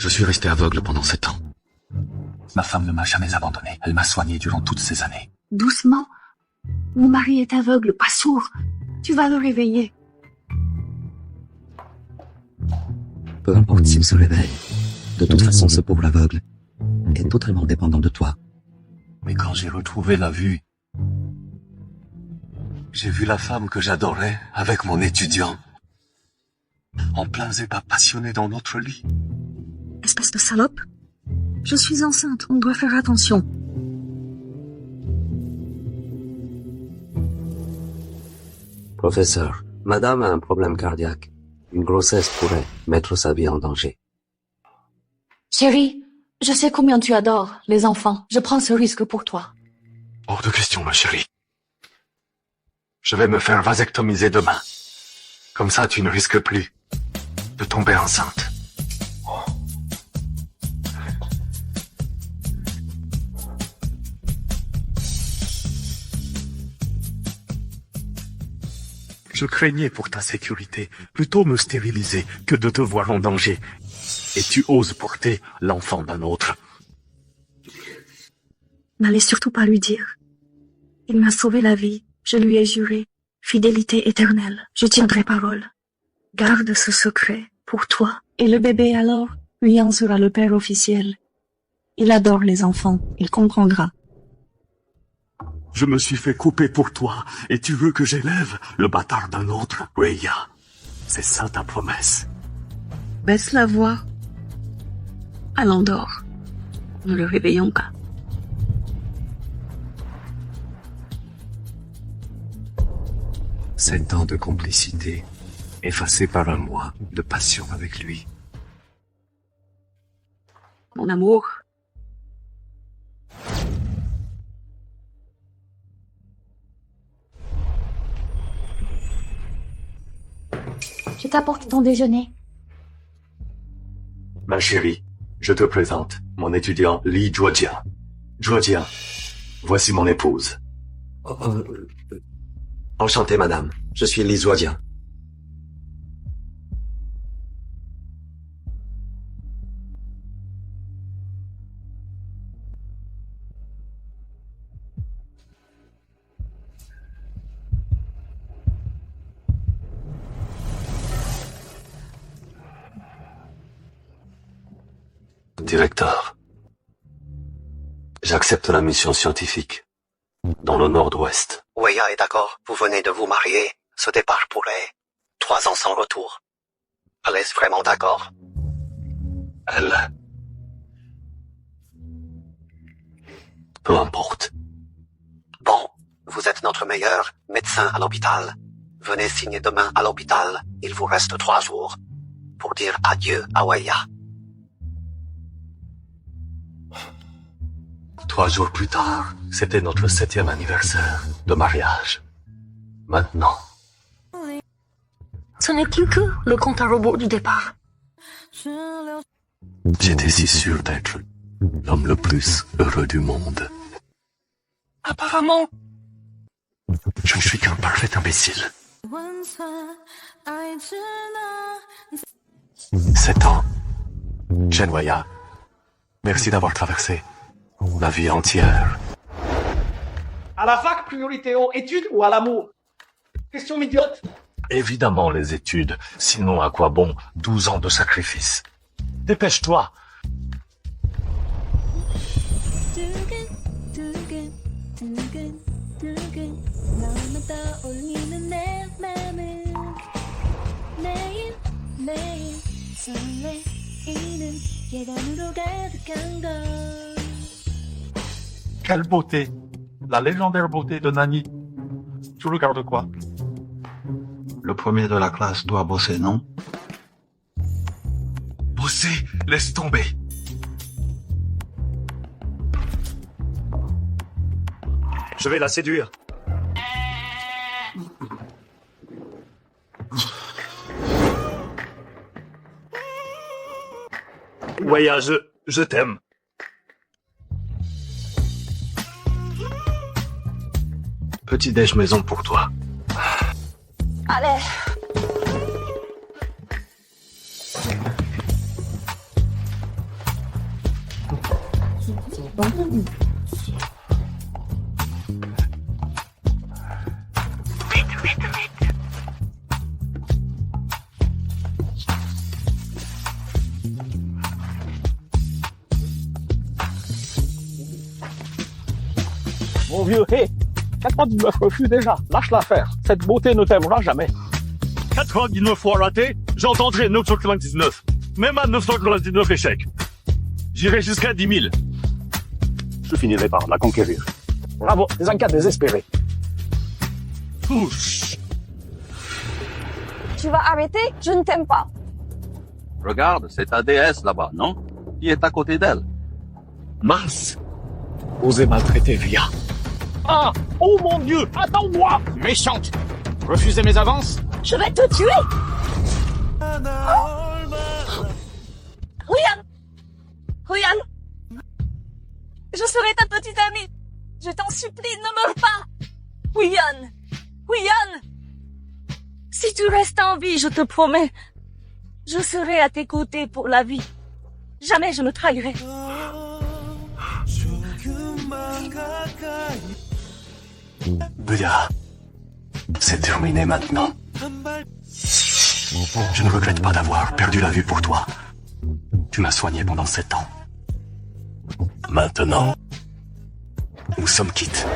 Je suis resté aveugle pendant 7 ans. Ma femme ne m'a jamais abandonné. Elle m'a soigné durant toutes ces années. Doucement. Mon mari est aveugle, pas sourd. Tu vas le réveiller. Peu importe s'il se réveille. De toute façon, ce pauvre aveugle est totalement dépendant de toi. Mais quand j'ai retrouvé la vue, j'ai vu la femme que j'adorais avec mon étudiant. En plein état passionné dans notre lit. Espèce de salope. Je suis enceinte, on doit faire attention. Professeur, madame a un problème cardiaque. Une grossesse pourrait mettre sa vie en danger. Chérie, je sais combien tu adores les enfants. Je prends ce risque pour toi. Hors de question, ma chérie. Je vais me faire vasectomiser demain. Comme ça, tu ne risques plus de tomber enceinte. Je craignais pour ta sécurité, plutôt me stériliser que de te voir en danger. Et tu oses porter l'enfant d'un autre. N'allez surtout pas lui dire. Il m'a sauvé la vie, je lui ai juré. Fidélité éternelle, je tiendrai parole. Garde ce secret pour toi. Et le bébé alors, lui en sera le père officiel. Il adore les enfants, il comprendra. Je me suis fait couper pour toi, et tu veux que j'élève le bâtard d'un autre, Weya. C'est ça ta promesse. Baisse la voix. Allons dors. Ne le réveillons pas. Sept ans de complicité, effacés par un mois de passion avec lui. Mon amour. Je t'apporte ton déjeuner. Ma chérie, je te présente mon étudiant Li Zhuojian. Zhuojian, voici mon épouse. Enchanté, madame. Je suis Li Zhuojian. Directeur, j'accepte la mission scientifique dans le nord-ouest. Weya est d'accord. Vous venez de vous marier. Ce départ pourrait 3 ans sans retour. Elle est vraiment d'accord? Elle... Peu importe. Bon, vous êtes notre meilleur médecin à l'hôpital. Venez signer demain à l'hôpital. Il vous reste 3 jours pour dire adieu à Weya. 3 jours plus tard, c'était notre 7e anniversaire de mariage. Maintenant, Ce n'est plus que le compte à rebours du départ. j'étais si sûr d'être l'homme le plus heureux du monde. Apparemment, je ne suis qu'un parfait imbécile. 7 ans. Chen Weya, merci d'avoir traversé la vie entière. À la fac, priorité aux études ou à l'amour? Question idiote. Évidemment les études, sinon à quoi bon 12 ans de sacrifice? Dépêche-toi. Quelle beauté! La légendaire beauté de Nani. Tu regardes quoi? Le premier de la classe doit bosser, non? Bosser, laisse tomber. Je vais la séduire. Weya, je t'aime. Petit déj maison pour toi. Allez. Mon vieux, hé, 99 refus déjà, lâche l'affaire. Cette beauté ne t'aimera jamais. 99 fois raté, j'entendrai 999. Même à 999 échecs. J'irai jusqu'à 10 000. Je finirai par la conquérir. Bravo, t'es un cas désespéré. Ouch. Tu vas arrêter? Je ne t'aime pas. Regarde, c'est ta déesse là-bas, non? Qui est à côté d'elle? Mince. Osez maltraiter Via. Ah! Oh mon Dieu! Attends-moi! Méchante! Refusez mes avances? Je vais te tuer! Ryan! Ryan! Je serai ta petite amie. Je t'en supplie, ne meurs pas. Ryan! Ryan! Si tu restes en vie, je te promets, je serai à tes côtés pour la vie. Jamais je ne trahirai. Buddha, c'est terminé maintenant. Je ne regrette pas d'avoir perdu la vue pour toi. Tu m'as soigné pendant 7 ans. Maintenant, nous sommes quittes.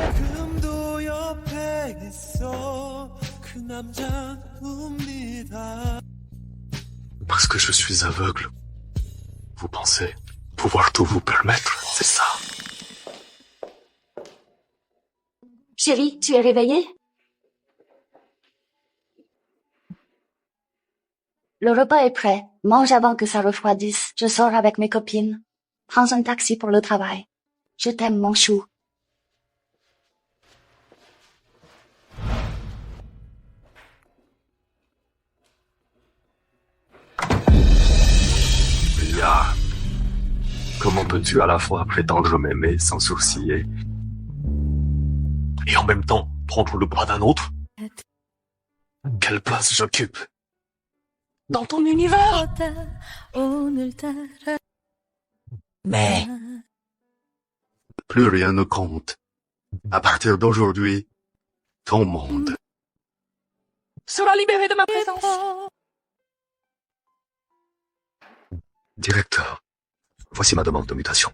Parce que je suis aveugle. Vous pensez pouvoir tout vous permettre, c'est ça? Chérie, tu es réveillée? Le repas est prêt. Mange avant que ça refroidisse. Je sors avec mes copines. Prends un taxi pour le travail. Je t'aime, mon chou. Lia, comment peux-tu à la fois prétendre m'aimer sans sourciller et en même temps prendre le bras d'un autre? Quelle place j'occupe Dans ton univers? Mais plus rien ne compte. À partir d'aujourd'hui, ton monde Sera libéré de ma présence. Directeur, voici ma demande de mutation.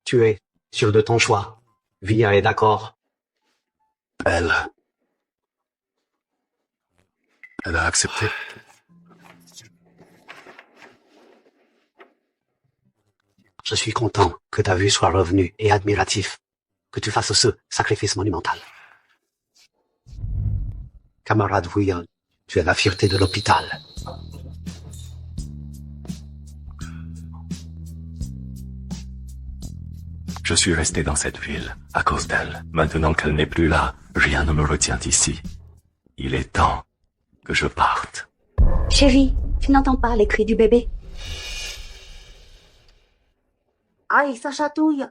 Tu es sûr de ton choix. Via est d'accord. Elle a accepté. Je suis content que ta vue soit revenue et admiratif. Que tu fasses ce sacrifice monumental. Camarade William, tu es la fierté de l'hôpital. Je suis resté dans cette ville à cause d'elle. Maintenant qu'elle n'est plus là, rien ne me retient ici. Il est temps que je parte. Chérie, tu n'entends pas les cris du bébé? Aïe, ça chatouille.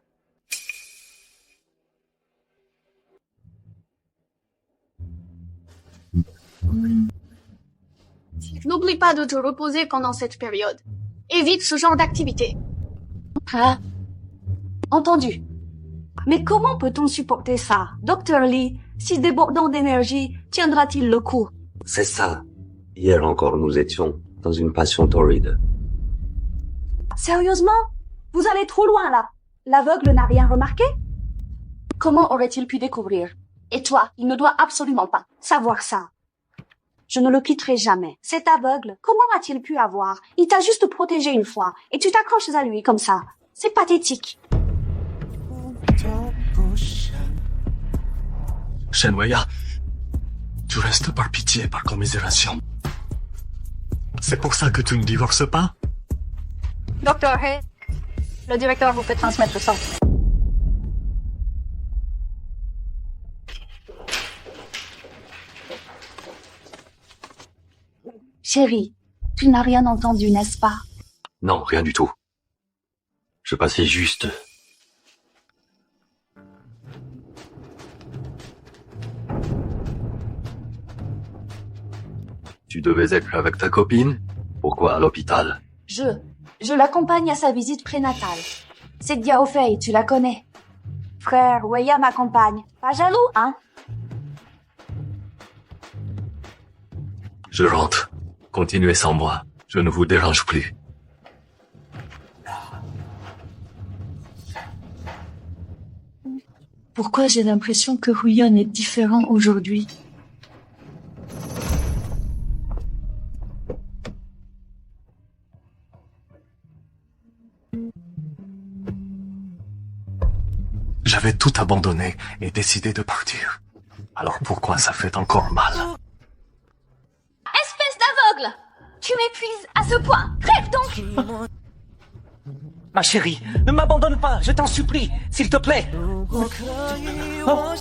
N'oublie pas de te reposer pendant cette période. Évite ce genre d'activité. Hein? Entendu. Mais comment peut-on supporter ça? Dr. Lee, si débordant d'énergie, tiendra-t-il le coup? C'est ça. Hier encore, nous étions dans une passion torride. Sérieusement? Vous allez trop loin là. L'aveugle n'a rien remarqué? Comment aurait-il pu découvrir? Et toi, il ne doit absolument pas savoir ça. Je ne le quitterai jamais. Cet aveugle, comment a-t-il pu avoir? Il t'a juste protégé une fois, et tu t'accroches à lui comme ça. C'est pathétique. Shenweya, tu restes par pitié, par commisération. C'est pour ça que tu ne divorces pas? Docteur Hay, le directeur vous fait transmettre ça. Chérie, tu n'as rien entendu, n'est-ce pas? Non, rien du tout. Je passais juste... Tu devais être avec ta copine? Pourquoi à l'hôpital? Je l'accompagne à sa visite prénatale. C'est Diao Fei, tu la connais. Frère, Weya m'accompagne. Pas jaloux, hein? Je rentre. Continuez sans moi. Je ne vous dérange plus. Pourquoi j'ai l'impression que Huion est différent aujourd'hui? J'avais tout abandonné et décidé de partir. Alors pourquoi ça fait encore mal? Espèce d'aveugle! Tu m'épuises à ce point! Crève donc! Ma chérie, ne m'abandonne pas, je t'en supplie, s'il te plaît. Oh.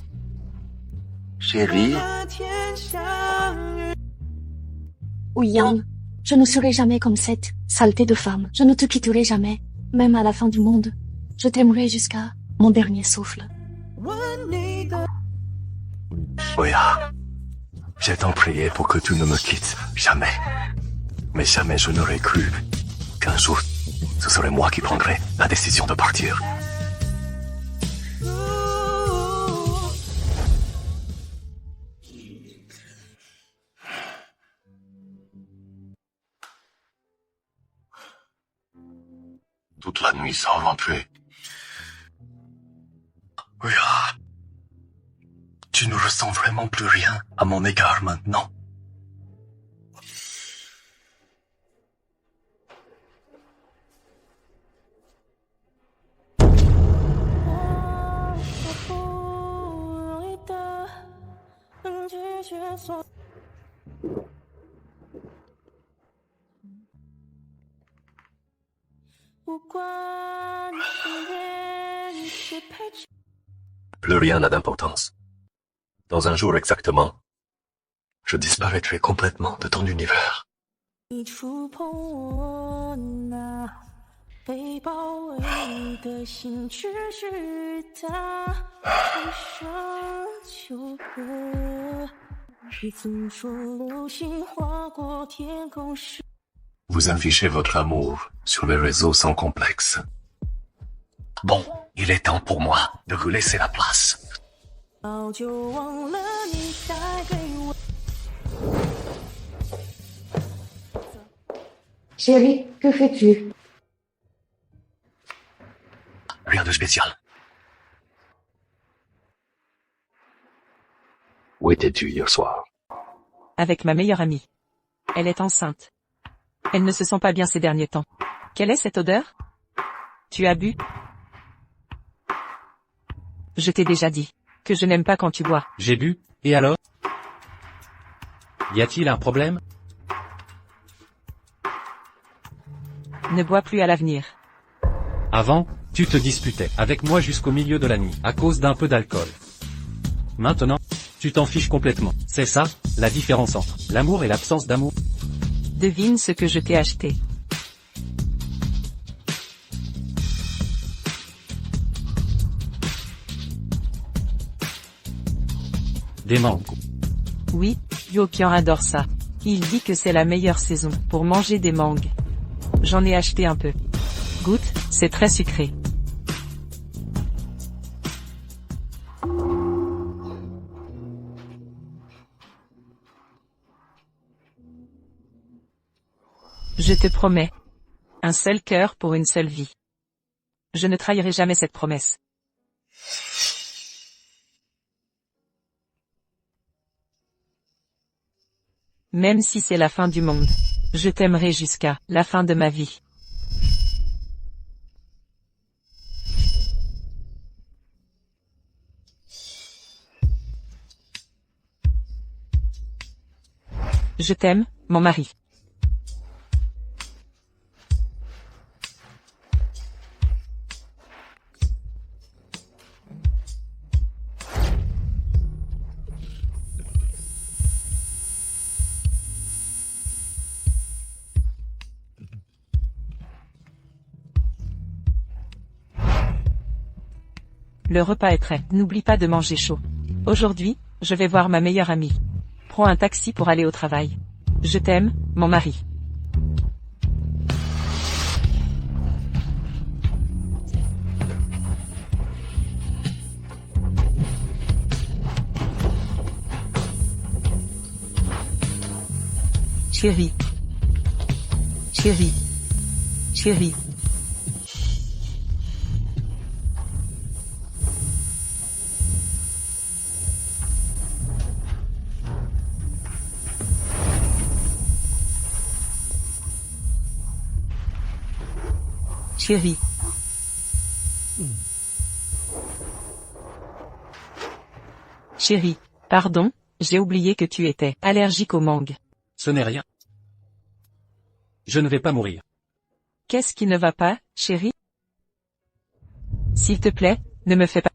Chérie, Huion, je ne serai jamais comme cette saleté de femme. Je ne te quitterai jamais, même à la fin du monde. Je t'aimerai jusqu'à mon dernier souffle. Oya, j'ai tant prié pour que tu ne me quittes. Jamais. Mais jamais je n'aurais cru qu'un jour, ce serait moi qui prendrais la décision de partir. Toute la nuit sans rentrer. Oya, tu ne ressens vraiment plus rien à mon égard maintenant. Plus rien n'a d'importance. Dans un jour exactement, je disparaîtrai complètement de ton univers. Vous affichez votre amour sur les réseaux sans complexe. Bon, il est temps pour moi de vous laisser la place. Chérie, que fais-tu? Rien de spécial. où étais-tu hier soir? Avec ma meilleure amie. Elle est enceinte. Elle ne se sent pas bien ces derniers temps. Quelle est cette odeur? Tu as bu? Je t'ai déjà dit que je n'aime pas quand tu bois. J'ai bu, et alors? Y a-t-il un problème? Ne bois plus à l'avenir. Avant, tu te disputais avec moi jusqu'au milieu de la nuit à cause d'un peu d'alcool. Maintenant, tu t'en fiches complètement. C'est ça, la différence entre l'amour et l'absence d'amour. Devine ce que je t'ai acheté. Des mangues. Oui, Yopian adore ça. Il dit que c'est la meilleure saison pour manger des mangues. J'en ai acheté un peu. Goûte, c'est très sucré. Je te promets. Un seul cœur pour une seule vie. Je ne trahirai jamais cette promesse. Même si c'est la fin du monde, je t'aimerai jusqu'à la fin de ma vie. Je t'aime, mon mari. Le repas est prêt. N'oublie pas de manger chaud. Aujourd'hui, je vais voir ma meilleure amie. Prends un taxi pour aller au travail. Je t'aime, mon mari. Chérie. Chérie. Chérie. Chérie. Chérie, pardon, j'ai oublié que tu étais allergique aux mangues. Ce n'est rien. Je ne vais pas mourir. Qu'est-ce qui ne va pas, chérie? S'il te plaît, ne me fais pas...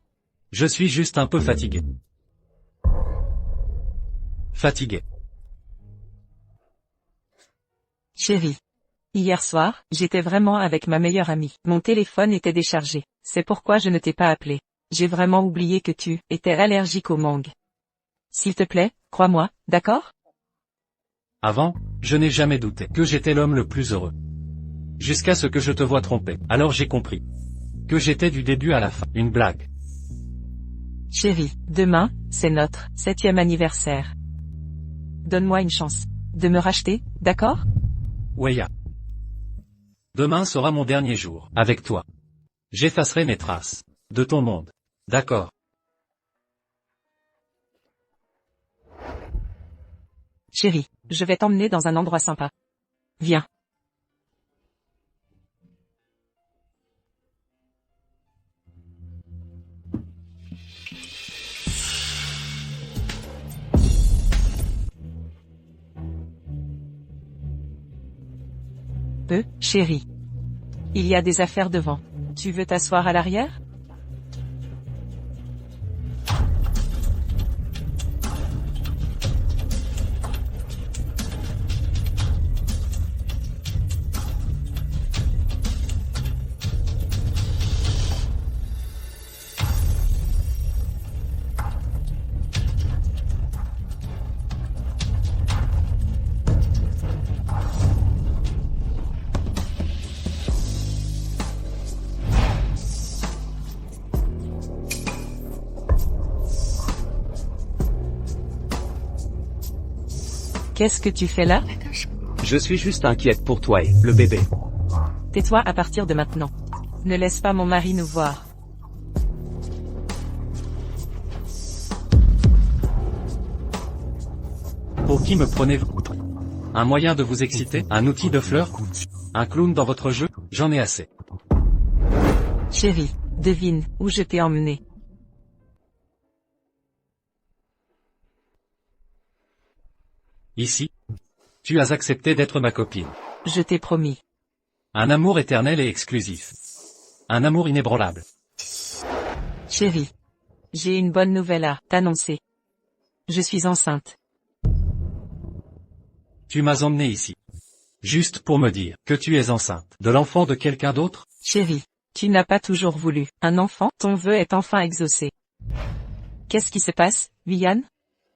Je suis juste un peu fatigué. Fatigué. Chérie. Hier soir, j'étais vraiment avec ma meilleure amie. Mon téléphone était déchargé. C'est pourquoi je ne t'ai pas appelé. J'ai vraiment oublié que tu étais allergique aux mangues. S'il te plaît, crois-moi, d'accord? Avant, je n'ai jamais douté que j'étais l'homme le plus heureux. Jusqu'à ce que je te vois tromper. Alors j'ai compris que j'étais du début à la fin. Une blague. Chérie, demain, c'est notre 7e anniversaire. Donne-moi une chance de me racheter, d'accord? Weya. Demain sera mon dernier jour avec toi. J'effacerai mes traces de ton monde. D'accord. Chérie, je vais t'emmener dans un endroit sympa. Viens. Chérie. Il y a des affaires devant. Tu veux t'asseoir à l'arrière? Qu'est-ce que tu fais là? Je suis juste inquiète pour toi et le bébé. Tais-toi à partir de maintenant. Ne laisse pas mon mari nous voir. Pour qui me prenez-vous? Un moyen de vous exciter? Un outil de fleurs? Un clown dans votre jeu? J'en ai assez. Chérie, devine où je t'ai emmené. Ici. Tu as accepté d'être ma copine. Je t'ai promis. Un amour éternel et exclusif. Un amour inébranlable. Chérie. J'ai une bonne nouvelle à t'annoncer. Je suis enceinte. Tu m'as emmené ici. Juste pour me dire que tu es enceinte de l'enfant de quelqu'un d'autre? Chérie, tu n'as pas toujours voulu un enfant, ton vœu est enfin exaucé. Qu'est-ce qui se passe, Vian?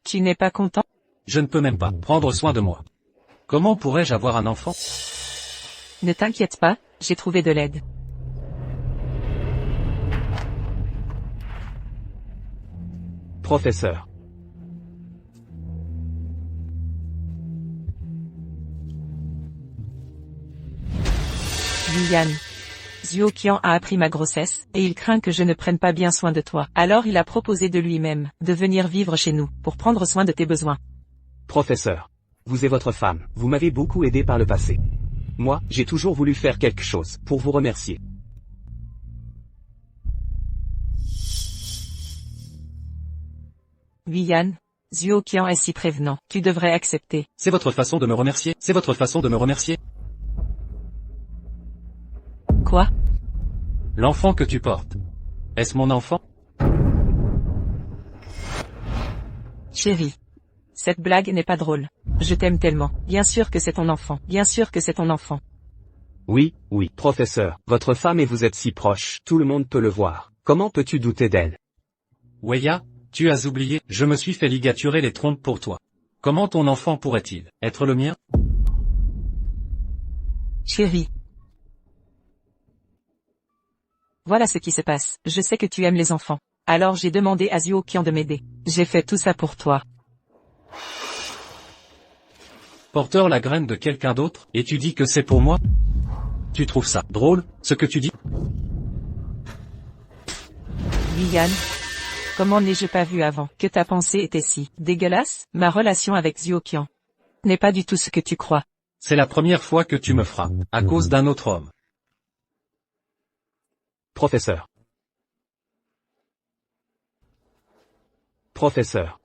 Tu n'es pas content? Je ne peux même pas prendre soin de moi. Comment pourrais-je avoir un enfant? Ne t'inquiète pas, j'ai trouvé de l'aide. Professeur. Vian. Zhuoqian a appris ma grossesse, et il craint que je ne prenne pas bien soin de toi. Alors il a proposé de lui-même de venir vivre chez nous, pour prendre soin de tes besoins. Professeur. Vous et votre femme, vous m'avez beaucoup aidé par le passé. Moi, j'ai toujours voulu faire quelque chose pour vous remercier. Vian. Zhuoqian est si prévenant, tu devrais accepter. C'est votre façon de me remercier? C'est votre façon de me remercier? Quoi? L'enfant que tu portes. Est-ce mon enfant? Chérie. Cette blague n'est pas drôle. Je t'aime tellement. Bien sûr que c'est ton enfant. Bien sûr que c'est ton enfant. Oui, oui, professeur. Votre femme et vous êtes si proches, tout le monde peut le voir. Comment peux-tu douter d'elle? Weya, tu as oublié, je me suis fait ligaturer les trompes pour toi. Comment ton enfant pourrait-il être le mien? Chérie. Voilà ce qui se passe. Je sais que tu aimes les enfants. Alors j'ai demandé à Zhuoqian de m'aider. J'ai fait tout ça pour toi. Porteur la graine de quelqu'un d'autre, et tu dis que c'est pour moi? Tu trouves ça drôle, ce que tu dis? Viviane, comment n'ai-je pas vu avant que ta pensée était si dégueulasse? Ma relation avec Zhuoqian n'est pas du tout ce que tu crois. C'est la première fois que tu me frappes, à cause d'un autre homme. Professeur. Professeur.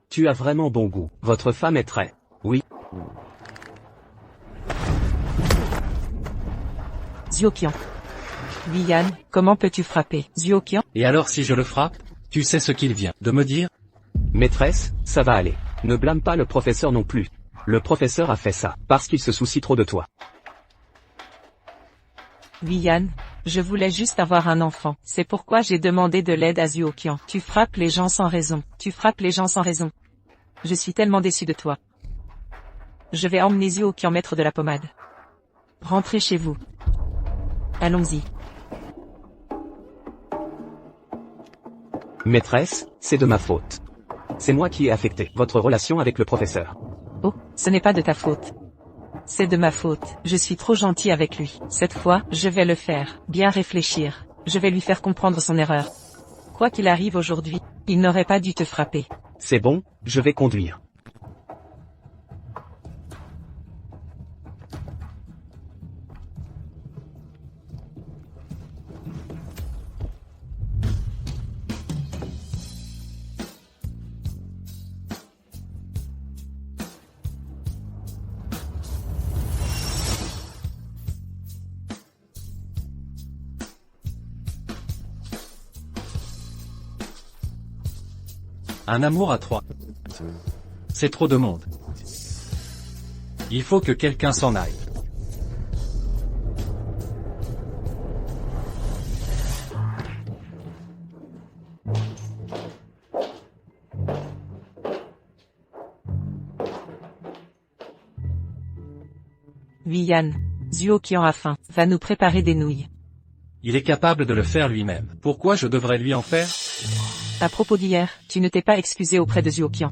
Tu as vraiment bon goût. Votre femme est très... Oui. Zhuoqian. Viviane, comment peux-tu frapper Zhuoqian? Et alors si je le frappe, tu sais ce qu'il vient de me dire? Maîtresse, ça va aller. Ne blâme pas le professeur non plus. Le professeur a fait ça, parce qu'il se soucie trop de toi. Viviane, je voulais juste avoir un enfant. C'est pourquoi j'ai demandé de l'aide à Zhuoqian. Tu frappes les gens sans raison. Tu frappes les gens sans raison. Je suis tellement déçu de toi. Je vais emmener Zhuoqian mettre de la pommade. Rentrez chez vous. Allons-y. Maîtresse, c'est de ma faute. C'est moi qui ai affecté votre relation avec le professeur. Oh, ce n'est pas de ta faute. C'est de ma faute. Je suis trop gentil avec lui. Cette fois, je vais le faire. Bien réfléchir. Je vais lui faire comprendre son erreur. Quoi qu'il arrive aujourd'hui, il n'aurait pas dû te frapper. C'est bon, je vais conduire. Un amour à trois. C'est trop de monde. Il faut que quelqu'un s'en aille. Viviane, Zhuoqian a faim, va nous préparer des nouilles. Il est capable de le faire lui-même. Pourquoi je devrais lui en faire? À propos d'hier, tu ne t'es pas excusé auprès de Zhuoqian.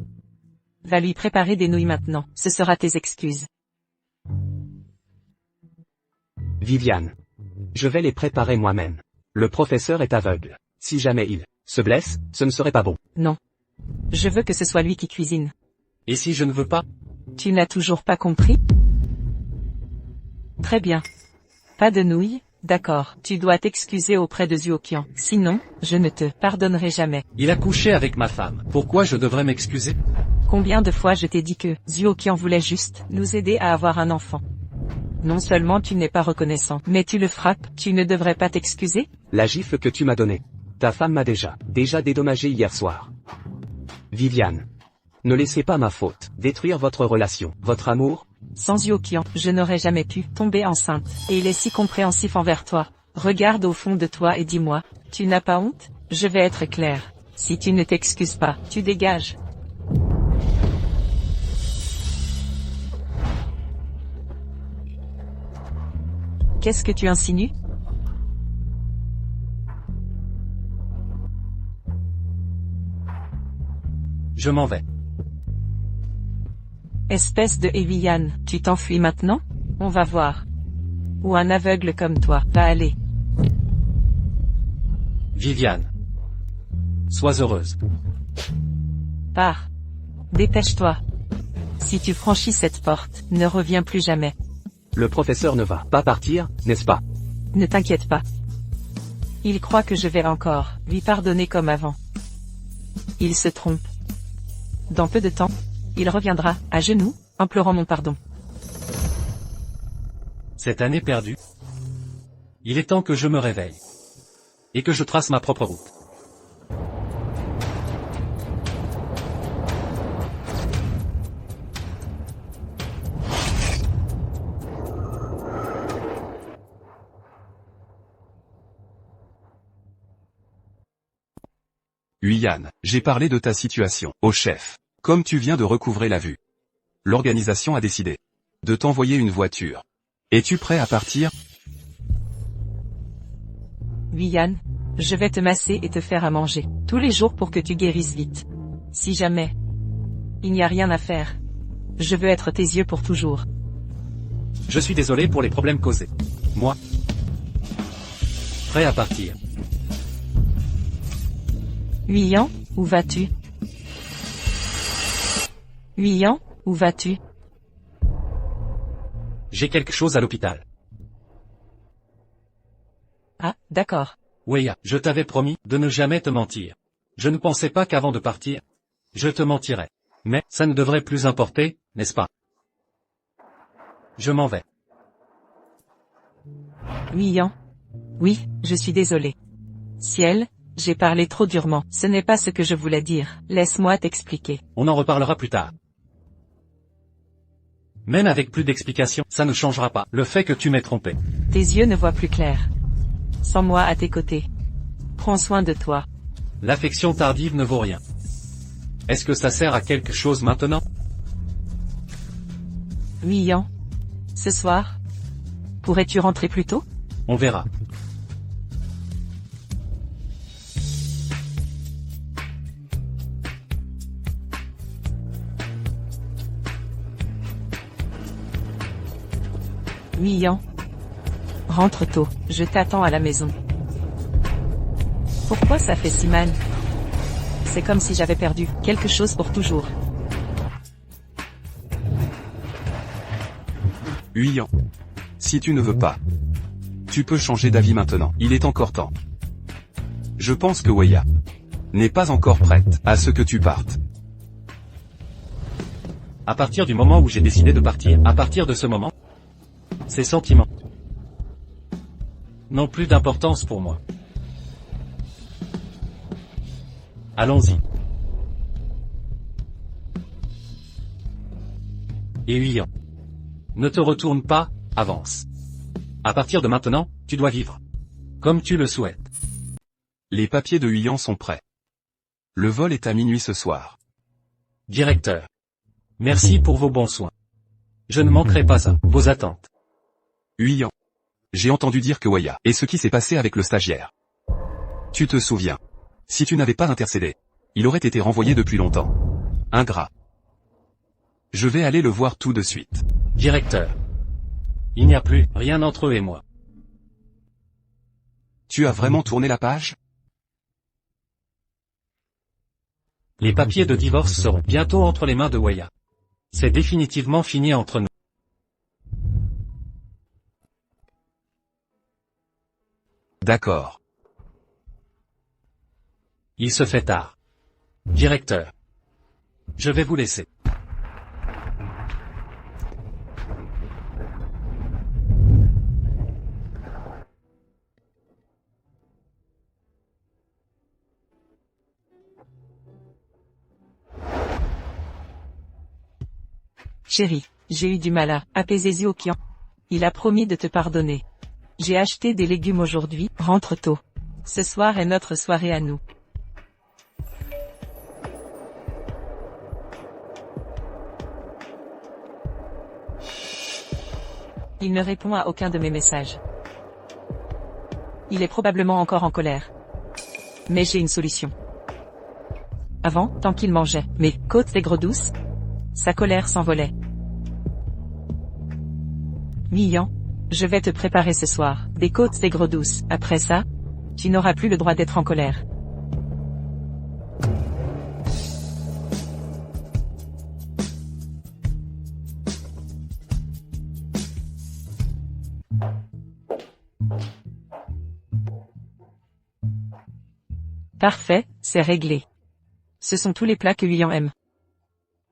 Va lui préparer des nouilles maintenant, ce sera tes excuses. Viviane. Je vais les préparer moi-même. Le professeur est aveugle. Si jamais il se blesse, ce ne serait pas bon. Non. Je veux que ce soit lui qui cuisine. Et si je ne veux pas? Tu n'as toujours pas compris? Très bien. Pas de nouilles? D'accord, tu dois t'excuser auprès de Zhuoqian. Sinon, je ne te pardonnerai jamais. Il a couché avec ma femme. Pourquoi je devrais m'excuser? Combien de fois je t'ai dit que Zhuoqian voulait juste nous aider à avoir un enfant? Non seulement tu n'es pas reconnaissant, mais tu le frappes, tu ne devrais pas t'excuser? La gifle que tu m'as donnée. Ta femme m'a déjà dédommagé hier soir. Viviane. Ne laissez pas ma faute détruire votre relation, votre amour. Sans Zhuoqian, je n'aurais jamais pu tomber enceinte. Et il est si compréhensif envers toi. Regarde au fond de toi et dis-moi, tu n'as pas honte? Je vais être clair. Si tu ne t'excuses pas, tu dégages. Qu'est-ce que tu insinues? Je m'en vais. Espèce de Viviane, tu t'enfuis maintenant? On va voir. Ou un aveugle comme toi, va aller. Viviane. Sois heureuse. Pars. Dépêche-toi. Si tu franchis cette porte, ne reviens plus jamais. Le professeur ne va pas partir, n'est-ce pas? Ne t'inquiète pas. Il croit que je vais encore lui pardonner comme avant. Il se trompe. Dans peu de temps, il reviendra, à genoux, implorant mon pardon. Cette année perdue. Il est temps que je me réveille. Et que je trace ma propre route. Huyan, j'ai parlé de ta situation au chef. Comme tu viens de recouvrer la vue. L'organisation a décidé de t'envoyer une voiture. Es-tu prêt à partir? Viviane, je vais te masser et te faire à manger, tous les jours pour que tu guérisses vite. Si jamais il n'y a rien à faire, Je veux être tes yeux pour toujours. Je suis désolé pour les problèmes causés. Moi. Prêt à partir. Huyan, où vas-tu? Huyan, où vas-tu? J'ai quelque chose à l'hôpital. Ah, d'accord. Weya, je t'avais promis de ne jamais te mentir. Je ne pensais pas qu'avant de partir, je te mentirais. Mais, ça ne devrait plus importer, n'est-ce pas? Je m'en vais. Huyan. Oui, je suis désolé. Ciel, j'ai parlé trop durement. Ce n'est pas ce que je voulais dire. Laisse-moi t'expliquer. On en reparlera plus tard. Même avec plus d'explications, ça ne changera pas le fait que tu m'aies trompé. Tes yeux ne voient plus clair. Sans moi à tes côtés. Prends soin de toi. L'affection tardive ne vaut rien. Est-ce que ça sert à quelque chose maintenant? Huyan. Ce soir? Pourrais-tu rentrer plus tôt? On verra. Huyan. Rentre tôt, je t'attends à la maison. Pourquoi ça fait si mal? C'est comme si j'avais perdu quelque chose pour toujours. Huyan. Si tu ne veux pas, tu peux changer d'avis maintenant. Il est encore temps. Je pense que Weya n'est pas encore prête à ce que tu partes. À partir du moment où j'ai décidé de partir, à partir de ce moment, ces sentiments n'ont plus d'importance pour moi. Allons-y. Et Huyan. Ne te retourne pas, avance. À partir de maintenant, tu dois vivre comme tu le souhaites. Les papiers de Huyan sont prêts. Le vol est à minuit ce soir. Directeur. Merci pour vos bons soins. Je ne manquerai pas à vos attentes. Huyan. J'ai entendu dire que Weya et ce qui s'est passé avec le stagiaire. Tu te souviens? Si tu n'avais pas intercédé, il aurait été renvoyé depuis longtemps. Ingrat. Je vais aller le voir tout de suite. Directeur. Il n'y a plus rien entre eux et moi. Tu as vraiment tourné la page? Les papiers de divorce seront bientôt entre les mains de Weya. C'est définitivement fini entre nous. D'accord. Il se fait tard. Directeur. Je vais vous laisser. Chérie, j'ai eu du mal à apaiser Ziokian. Il a promis de te pardonner. J'ai acheté des légumes aujourd'hui, rentre tôt. Ce soir est notre soirée à nous. Il ne répond à aucun de mes messages. Il est probablement encore en colère. Mais j'ai une solution. Avant, tant qu'il mangeait mes côtes aigres douces, sa colère s'envolait. Huyan, je vais te préparer ce soir des côtes aigres douces. Après ça, tu n'auras plus le droit d'être en colère. Parfait, c'est réglé. Ce sont tous les plats que Huyan aime.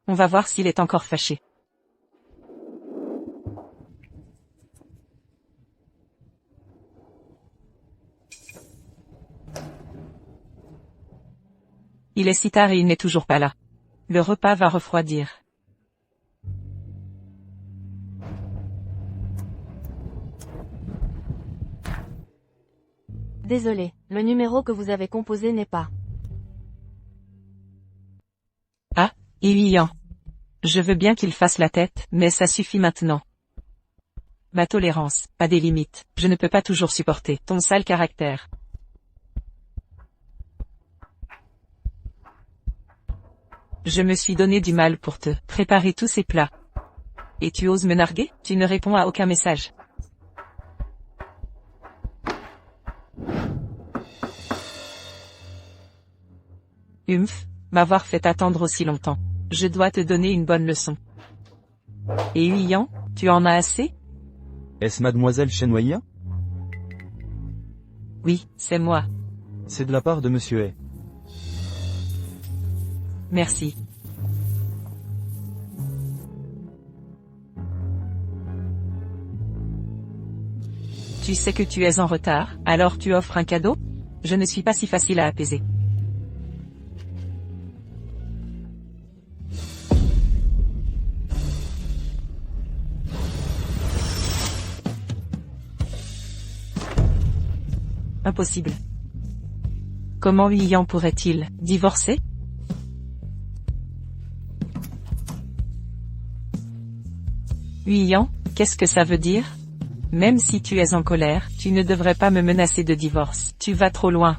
On va voir s'il est encore fâché. Il est si tard et il n'est toujours pas là. Le repas va refroidir. Désolé, le numéro que vous avez composé n'est pas. Ah, et Huyan. Je veux bien qu'il fasse la tête, mais ça suffit maintenant. Ma tolérance a des limites. Je ne peux pas toujours supporter ton sale caractère. Je me suis donné du mal pour te préparer tous ces plats. Et tu oses me narguer? Tu ne réponds à aucun message. M'avoir fait attendre aussi longtemps. Je dois te donner une bonne leçon. Et Huiyan, tu en as assez? Est-ce mademoiselle Chenoya? Oui, c'est moi. C'est de la part de monsieur Hay. Merci. Tu sais que tu es en retard, alors tu offres un cadeau? Je ne suis pas si facile à apaiser. Impossible. Comment Huiyan pourrait-il divorcer? Huiyan, qu'est-ce que ça veut dire? Même si tu es en colère, tu ne devrais pas me menacer de divorce. Tu vas trop loin.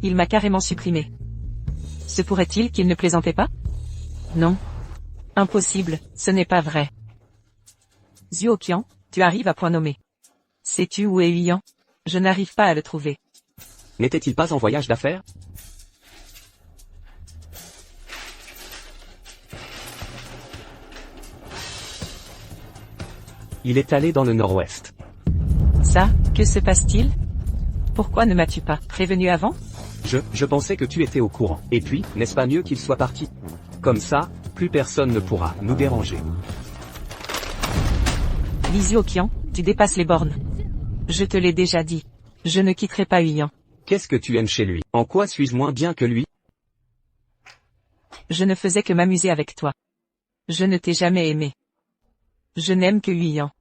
Il m'a carrément supprimé. Se pourrait-il qu'il ne plaisantait pas? Non. Impossible, ce n'est pas vrai. Zhuoqian, tu arrives à point nommé. Sais-tu où est Huiyan? Je n'arrive pas à le trouver. N'était-il pas en voyage d'affaires? Il est allé dans le nord-ouest. Ça, que se passe-t-il? Pourquoi ne m'as-tu pas prévenu avant? Je pensais que tu étais au courant. Et puis, n'est-ce pas mieux qu'il soit parti? Comme ça, plus personne ne pourra nous déranger. Li Zhuoqian, tu dépasses les bornes. Je te l'ai déjà dit. Je ne quitterai pas Huiyan. Qu'est-ce que tu aimes chez lui? En quoi suis-je moins bien que lui? Je ne faisais que m'amuser avec toi. Je ne t'ai jamais aimé. Je n'aime que Huiyan.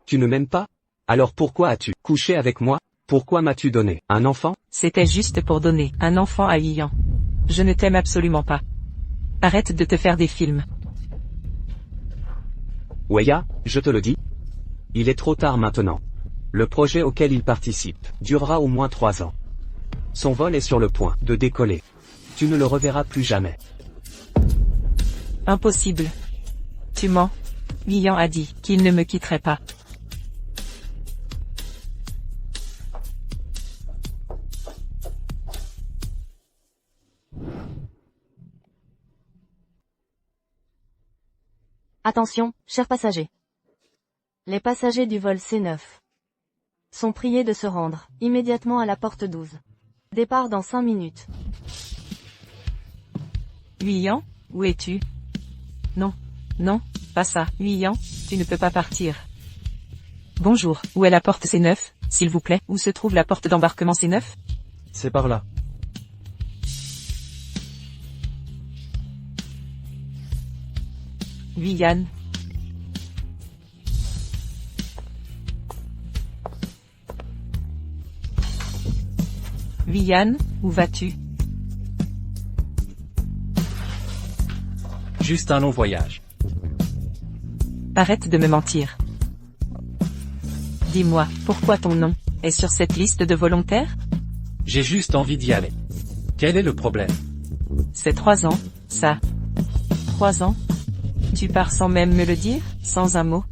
Tu ne m'aimes pas? Alors pourquoi as-tu couché avec moi? Pourquoi m'as-tu donné un enfant? C'était juste pour donner un enfant à Huiyan. Je ne t'aime absolument pas. Arrête de te faire des films. Weya, je te le dis. Il est trop tard maintenant. Le projet auquel il participe durera au moins 3 ans. Son vol est sur le point de décoller. Tu ne le reverras plus jamais. Impossible. Tu mens. Huiyan a dit qu'il ne me quitterait pas. Attention, chers passagers. Les passagers du vol C9 sont priés de se rendre immédiatement à la porte 12. Départ dans 5 minutes. Huiyan, où es-tu? Non, non, pas ça. Huiyan, tu ne peux pas partir. Bonjour, où est la porte C9, s'il vous plaît? Où se trouve la porte d'embarquement C9? C'est par là. Huiyan. Huiyan, où vas-tu? Juste un long voyage. Arrête de me mentir. Dis-moi, pourquoi ton nom est sur cette liste de volontaires? J'ai juste envie d'y aller. Quel est le problème? C'est 3 ans, ça. 3 ans? Tu pars sans même me le dire, sans un mot?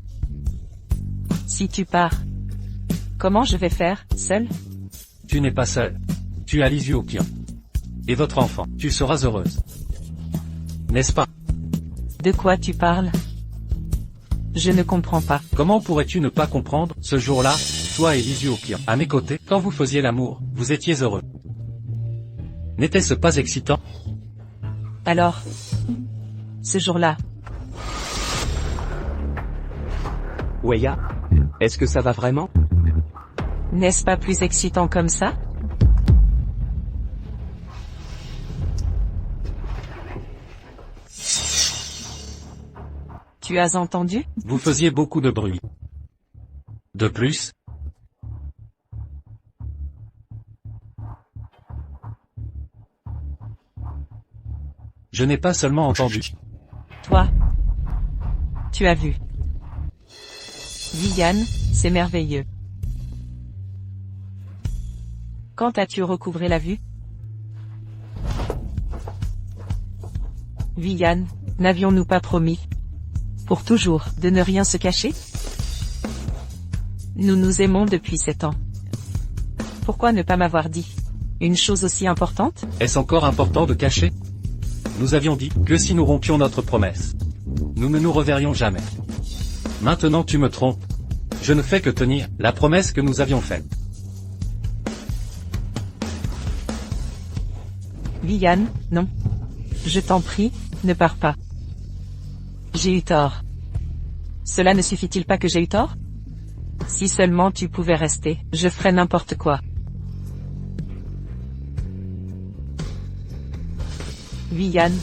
Si tu pars, comment je vais faire, seul? Tu n'es pas seul. Tu as Li Zhuoqian. Et votre enfant, tu seras heureuse. N'est-ce pas? De quoi tu parles? Je ne comprends pas. Comment pourrais-tu ne pas comprendre? Ce jour-là, toi et Li Zhuoqian, à mes côtés, quand vous faisiez l'amour, vous étiez heureux. N'était-ce pas excitant? Alors, ce jour-là. Weya, est-ce que ça va vraiment? N'est-ce pas plus excitant comme ça? Tu as entendu? Vous faisiez beaucoup de bruit. De plus? Je n'ai pas seulement entendu. Toi. Tu as vu. Huiyan, c'est merveilleux. Quand as-tu recouvré la vue? Viviane, n'avions-nous pas promis, pour toujours, de ne rien se cacher? Nous nous aimons depuis 7 ans. Pourquoi ne pas m'avoir dit une chose aussi importante? Est-ce encore important de cacher? Nous avions dit que si nous rompions notre promesse, nous ne nous reverrions jamais. Maintenant tu me trompes. Je ne fais que tenir la promesse que nous avions faite. Viviane, non. Je t'en prie, ne pars pas. J'ai eu tort. Cela ne suffit-il pas que j'ai eu tort? Si seulement tu pouvais rester, je ferais n'importe quoi. Viviane,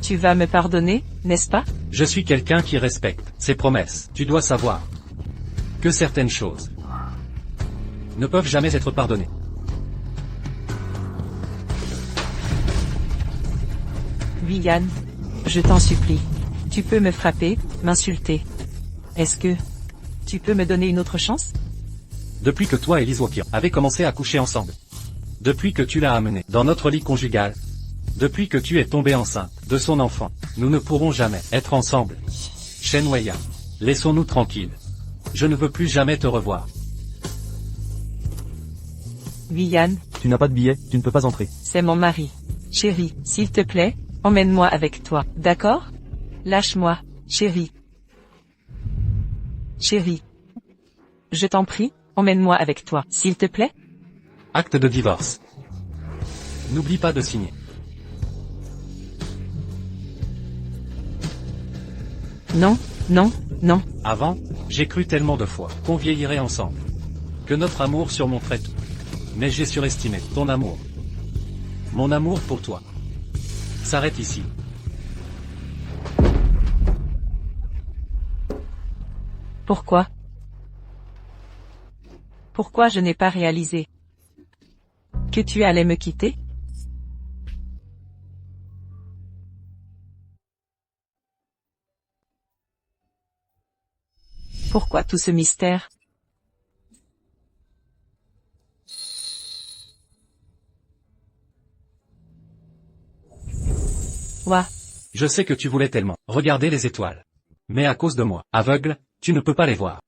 tu vas me pardonner, n'est-ce pas? Je suis quelqu'un qui respecte ses promesses. Tu dois savoir que certaines choses ne peuvent jamais être pardonnées. Viviane, je t'en supplie. Tu peux me frapper, m'insulter. Est-ce que tu peux me donner une autre chance? Depuis que toi et Liz Walker avez commencé à coucher ensemble, depuis que tu l'as amené dans notre lit conjugal, depuis que tu es tombée enceinte de son enfant, nous ne pourrons jamais être ensemble. Shenweya, laissons-nous tranquilles. Je ne veux plus jamais te revoir. Viviane, Tu n'as pas de billet, tu ne peux pas entrer. c'est mon mari. Chérie, s'il te plaît, emmène-moi avec toi, d'accord? Lâche-moi, chérie. Chérie. Je t'en prie, emmène-moi avec toi, s'il te plaît? Acte de divorce. N'oublie pas de signer. Non, non, non. Avant, j'ai cru tellement de fois qu'on vieillirait ensemble, que notre amour surmonterait tout. Mais j'ai surestimé ton amour. Mon amour pour toi s'arrête ici. Pourquoi? Pourquoi je n'ai pas réalisé que tu allais me quitter? Pourquoi tout ce mystère? Ouah. Je sais que tu voulais tellement regarder les étoiles. Mais à cause de moi, aveugle, tu ne peux pas les voir.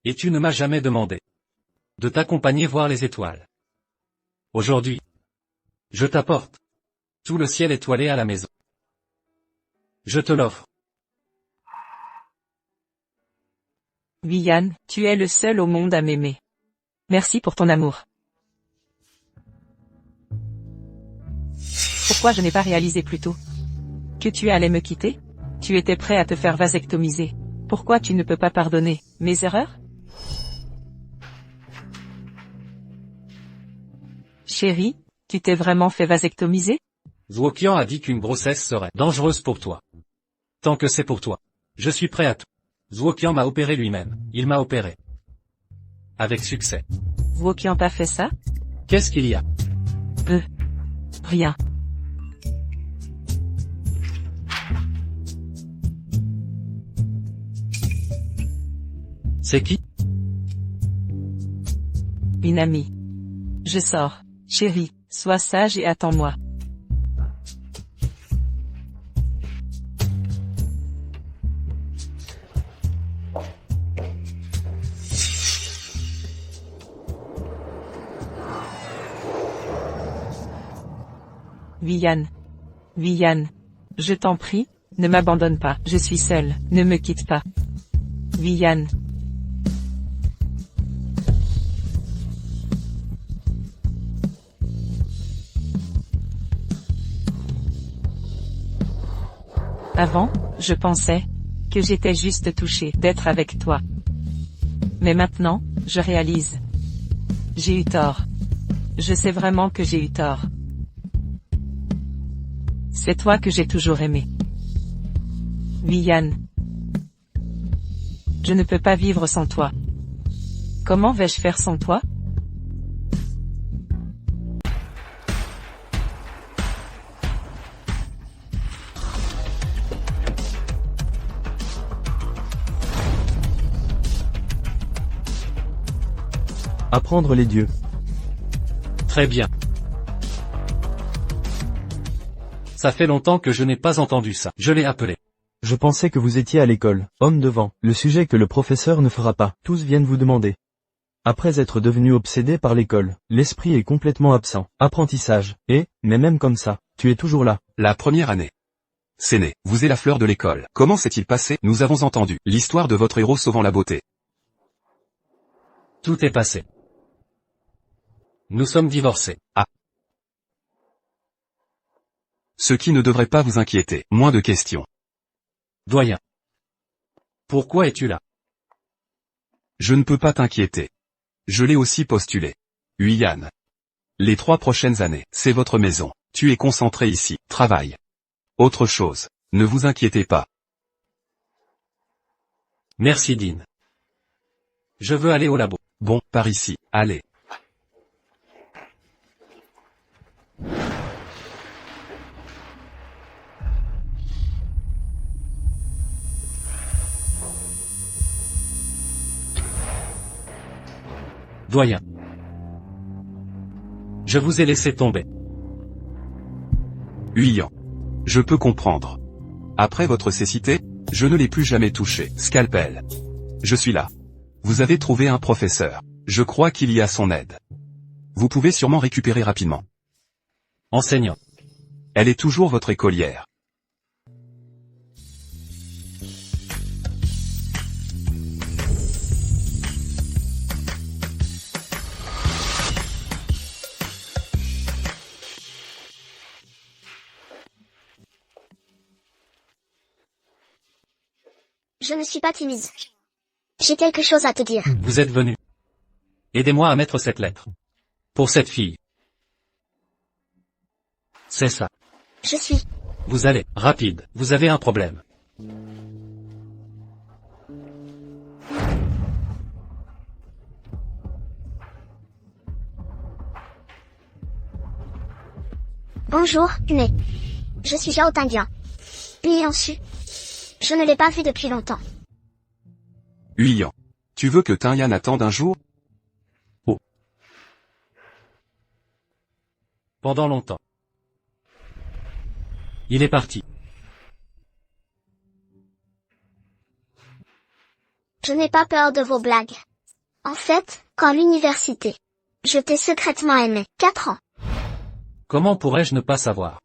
Et tu ne m'as jamais demandé de t'accompagner voir les étoiles. Aujourd'hui, je t'apporte tout le ciel étoilé à la maison. Je te l'offre. Viviane, tu es le seul au monde à m'aimer. Merci pour ton amour. Pourquoi je n'ai pas réalisé plus tôt que tu allais me quitter? Tu étais prêt à te faire vasectomiser. Pourquoi tu ne peux pas pardonner mes erreurs? Chérie, tu t'es vraiment fait vasectomiser? Zwokian a dit qu'une grossesse serait dangereuse pour toi. Tant que c'est pour toi, je suis prêt à tout. Zwokian m'a opéré lui-même. Il m'a opéré. Avec succès. Zwokian t'a fait ça? Qu'est-ce qu'il y a? Rien. C'est qui? Une amie. Je sors. Chérie, sois sage et attends-moi. Viviane. Viviane. Je t'en prie, ne m'abandonne pas. Je suis seule, ne me quitte pas. Viviane. Avant, je pensais que j'étais juste touchée d'être avec toi. Mais maintenant, je réalise. J'ai eu tort. Je sais vraiment que j'ai eu tort. C'est toi que j'ai toujours aimé. Viviane. Je ne peux pas vivre sans toi. Comment vais-je faire sans toi? Apprendre les dieux. Très bien. Ça fait longtemps que je n'ai pas entendu ça. Je l'ai appelé. Je pensais que vous étiez à l'école. Homme devant. Le sujet que le professeur ne fera pas. Tous viennent vous demander. Après être devenu obsédé par l'école, l'esprit est complètement absent. Apprentissage. Mais même comme ça, tu es toujours là. La première année. Séné, vous êtes la fleur de l'école. Comment s'est-il passé? Nous avons entendu l'histoire de votre héros sauvant la beauté. Tout est passé. Nous sommes divorcés. Ah. Ce qui ne devrait pas vous inquiéter. Moins de questions. Doyen. Pourquoi es-tu là? Je ne peux pas t'inquiéter. Je l'ai aussi postulé. Huyan. Les 3 prochaines années, c'est votre maison. Tu es concentré ici. Travaille. Autre chose. Ne vous inquiétez pas. Merci Dean. Je veux aller au labo. Bon, par ici. Allez. Doyen. Je vous ai laissé tomber. Huyan. Je peux comprendre. Après votre cécité, je ne l'ai plus jamais touché. Scalpel. Je suis là. Vous avez trouvé un professeur. Je crois qu'il y a son aide. Vous pouvez sûrement récupérer rapidement. Enseignant. Elle est toujours votre écolière. Je ne suis pas timide. J'ai quelque chose à te dire. Vous êtes venu. Aidez-moi à mettre cette lettre. Pour cette fille. C'est ça. Je suis. Vous allez, rapide, vous avez un problème. Bonjour, mais je suis Zhao Tandian. Huyan Su. Je ne l'ai pas vu depuis longtemps. Huyan. Tu veux que Tinyan attende un jour? Oh. Pendant longtemps. Il est parti. Je n'ai pas peur de vos blagues. En fait, quand l'université, je t'ai secrètement aimé. 4 ans. Comment pourrais-je ne pas savoir?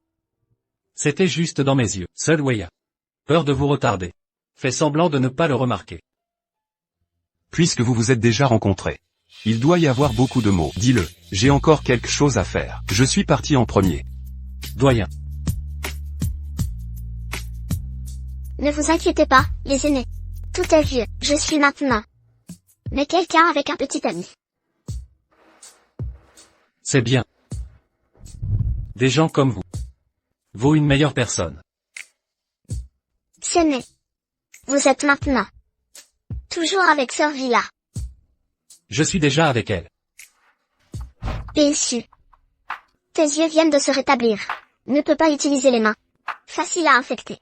C'était juste dans mes yeux. Seul Weya. Peur de vous retarder. Fais semblant de ne pas le remarquer. Puisque vous vous êtes déjà rencontrés. Il doit y avoir beaucoup de mots. Dis-le. J'ai encore quelque chose à faire. Je suis parti en premier. Doyen. Ne vous inquiétez pas, les aînés. Tout est vieux. Je suis maintenant. Mais quelqu'un avec un petit ami. C'est bien. Des gens comme vous. Vaut une meilleure personne. Séné. Vous êtes maintenant. Toujours avec Sœur Villa. Je suis déjà avec elle. Péchu. Tes yeux viennent de se rétablir. Ne peux pas utiliser les mains. Facile à infecter.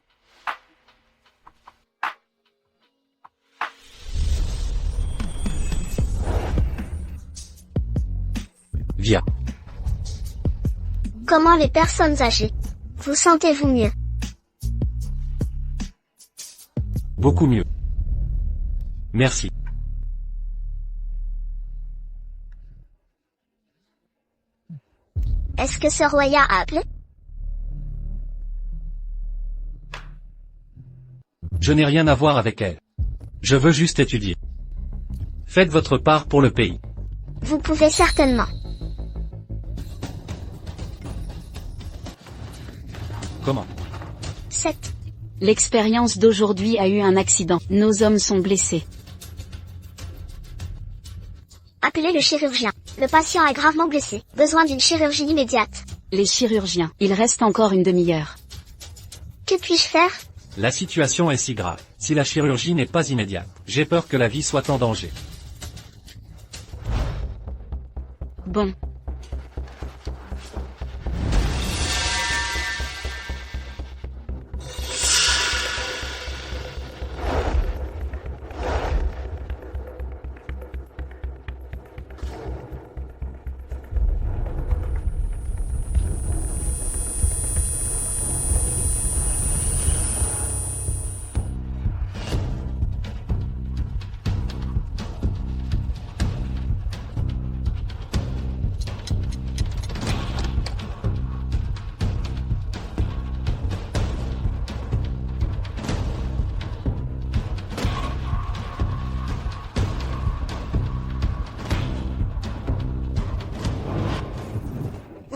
Via. Comment les personnes âgées? Vous sentez-vous mieux? Beaucoup mieux. Merci. Est-ce que Sœur Weya a appelé? Je n'ai rien à voir avec elle. Je veux juste étudier. Faites votre part pour le pays. Vous pouvez certainement. Comment? 7. L'expérience d'aujourd'hui a eu un accident. Nos hommes sont blessés. Appelez le chirurgien. Le patient est gravement blessé. Besoin d'une chirurgie immédiate. Les chirurgiens. Il reste encore une demi-heure. Que puis-je faire? La situation est si grave. Si la chirurgie n'est pas immédiate, j'ai peur que la vie soit en danger. Bon.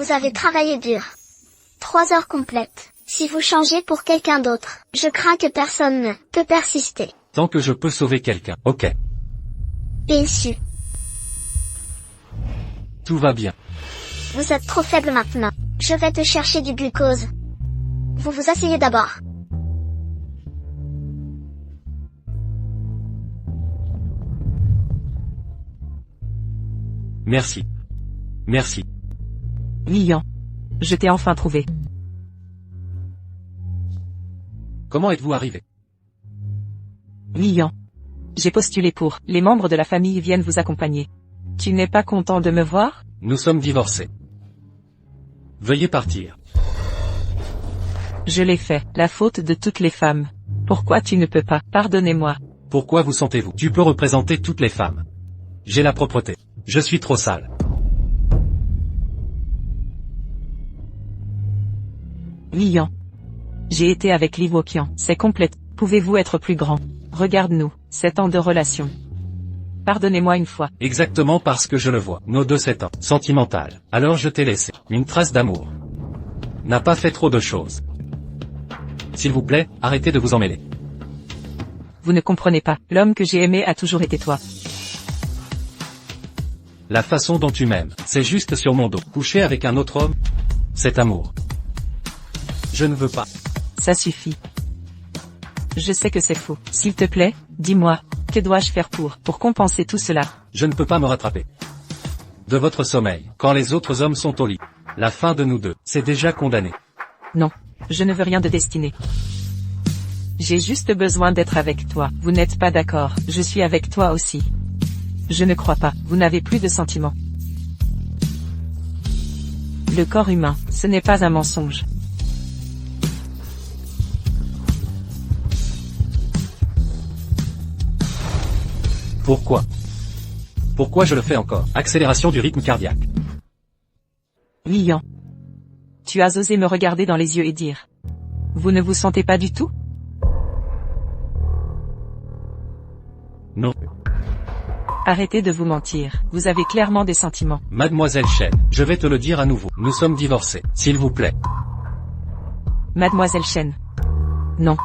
Vous avez travaillé dur. 3 heures complètes. Si vous changez pour quelqu'un d'autre, je crains que personne ne peut persister. Tant que je peux sauver quelqu'un, ok. Déçu. Tout va bien. Vous êtes trop faible maintenant. Je vais te chercher du glucose. Vous vous asseyez d'abord. Merci. Merci. Lian. Je t'ai enfin trouvé. Comment êtes-vous arrivé? Lian. J'ai postulé pour. Les membres de la famille viennent vous accompagner. Tu n'es pas content de me voir? Nous sommes divorcés. Veuillez partir. Je l'ai fait, la faute de toutes les femmes. Pourquoi tu ne peux pas? Pardonnez-moi. Pourquoi vous sentez-vous? Tu peux représenter toutes les femmes. J'ai la propreté. Je suis trop sale. Lian. J'ai été avec Li Wokian. C'est complète. Pouvez-vous être plus grand? Regarde-nous, 7 ans de relation. Pardonnez-moi une fois. Exactement parce que je le vois. Nos 7 ans. Sentimental. Alors je t'ai laissé. Une trace d'amour. N'a pas fait trop de choses. S'il vous plaît, arrêtez de vous emmêler. Vous ne comprenez pas. L'homme que j'ai aimé a toujours été toi. La façon dont tu m'aimes, c'est juste sur mon dos. Coucher avec un autre homme, c'est amour. Je ne veux pas. Ça suffit. Je sais que c'est faux. S'il te plaît, dis-moi, que dois-je faire pour compenser tout cela? Je ne peux pas me rattraper. De votre sommeil, quand les autres hommes sont au lit. La fin de nous deux, c'est déjà condamné. Non, je ne veux rien de destiné. J'ai juste besoin d'être avec toi. Vous n'êtes pas d'accord, je suis avec toi aussi. Je ne crois pas, vous n'avez plus de sentiments. Le corps humain, ce n'est pas un mensonge. Pourquoi? Pourquoi je le fais encore? Accélération du rythme cardiaque. Lian. Tu as osé me regarder dans les yeux et dire. Vous ne vous sentez pas du tout? Non. Arrêtez de vous mentir, vous avez clairement des sentiments. Mademoiselle Chen, je vais te le dire à nouveau. Nous sommes divorcés, s'il vous plaît. Mademoiselle Chen. Non.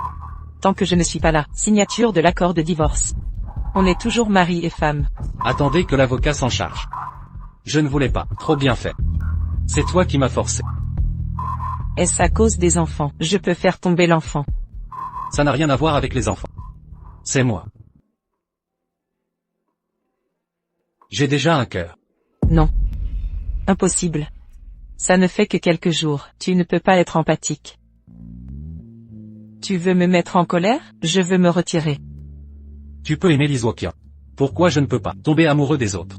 Tant que je ne suis pas là, signature de l'accord de divorce. On est toujours mari et femme. Attendez que l'avocat s'en charge. Je ne voulais pas, trop bien fait. C'est toi qui m'as forcé. Est-ce à cause des enfants? Je peux faire tomber l'enfant. Ça n'a rien à voir avec les enfants. C'est moi. J'ai déjà un cœur. Non. Impossible. Ça ne fait que quelques jours, tu ne peux pas être empathique. Tu veux me mettre en colère? Je veux me retirer. Tu peux aimer Li Wokian. Pourquoi je ne peux pas tomber amoureux des autres?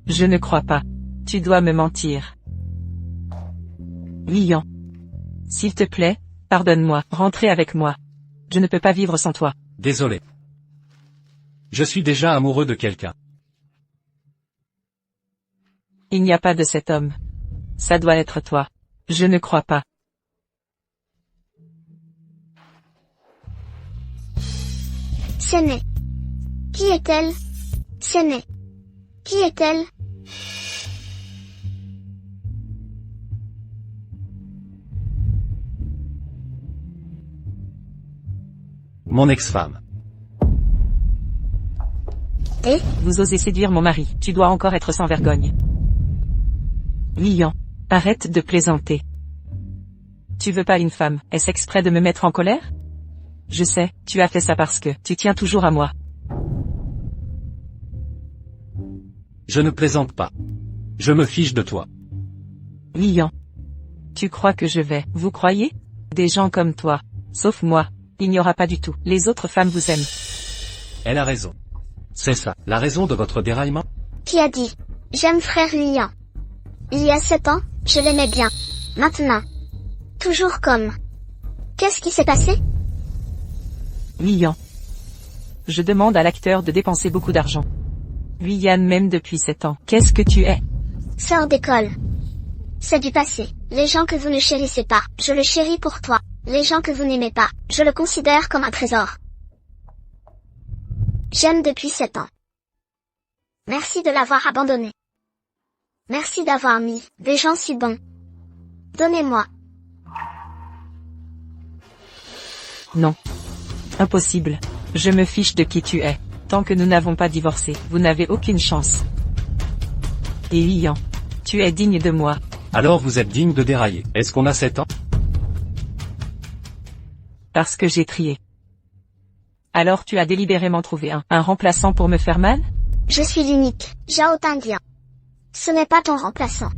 Je ne crois pas. Tu dois me mentir. Lian. S'il te plaît, pardonne-moi, rentrez avec moi. Je ne peux pas vivre sans toi. Désolé. Je suis déjà amoureux de quelqu'un. Il n'y a pas de cet homme. Ça doit être toi. Je ne crois pas. Séné. Qui est-elle? Séné. Qui est-elle? Mon ex-femme. Et? Vous osez séduire mon mari, tu dois encore être sans vergogne. Lian. Arrête de plaisanter. Tu veux pas une femme, est-ce exprès de me mettre en colère? Je sais, tu as fait ça parce que tu tiens toujours à moi. Je ne plaisante pas. Je me fiche de toi. Lian. Tu crois que je vais, vous croyez? Des gens comme toi. Sauf moi. Il n'y aura pas du tout. Les autres femmes vous aiment. Elle a raison. C'est ça, la raison de votre déraillement? Qui a dit? J'aime frère Lian. Il y a 7 ans, je l'aimais bien. Maintenant. Toujours comme. Qu'est-ce qui s'est passé? Lian. Je demande à l'acteur de dépenser beaucoup d'argent. Lian m'aime depuis 7 ans. Qu'est-ce que tu es? Sors d'école. C'est du passé. Les gens que vous ne chérissez pas, je le chéris pour toi. Les gens que vous n'aimez pas, je le considère comme un trésor. J'aime depuis 7 ans. Merci de l'avoir abandonné. Merci d'avoir mis des gens si bons. Donnez-moi. Non. Impossible. Je me fiche de qui tu es. Tant que nous n'avons pas divorcé, vous n'avez aucune chance. Et Ian, tu es digne de moi. Alors vous êtes digne de dérailler. Est-ce qu'on a 7 ans? Parce que j'ai trié. Alors tu as délibérément trouvé un remplaçant pour me faire mal? Je suis l'unique, Zhao Tandian. Ce n'est pas ton remplaçant.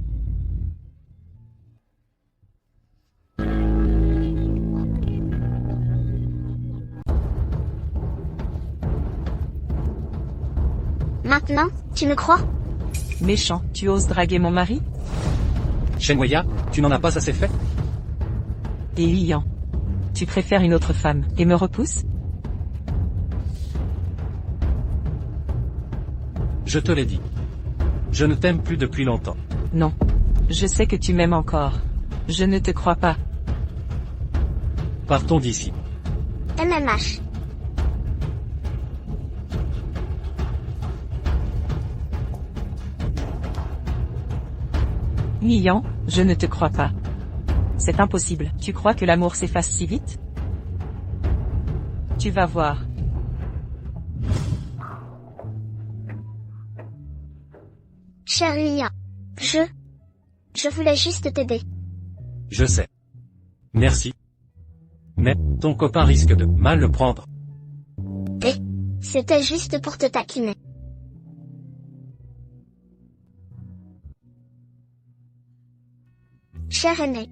Maintenant, tu me crois? Méchant, tu oses draguer mon mari? Shenweya, tu n'en as pas assez fait? Et Ian, tu préfères une autre femme, et me repousses? Je te l'ai dit. Je ne t'aime plus depuis longtemps. Non. Je sais que tu m'aimes encore. Je ne te crois pas. Partons d'ici. MMH. Ian, je ne te crois pas. C'est impossible. Tu crois que l'amour s'efface si vite? Tu vas voir. Cher Ian. Je voulais juste t'aider. Je sais. Merci. Mais, ton copain risque de mal le prendre. Et c'était juste pour te taquiner. Cher aîné.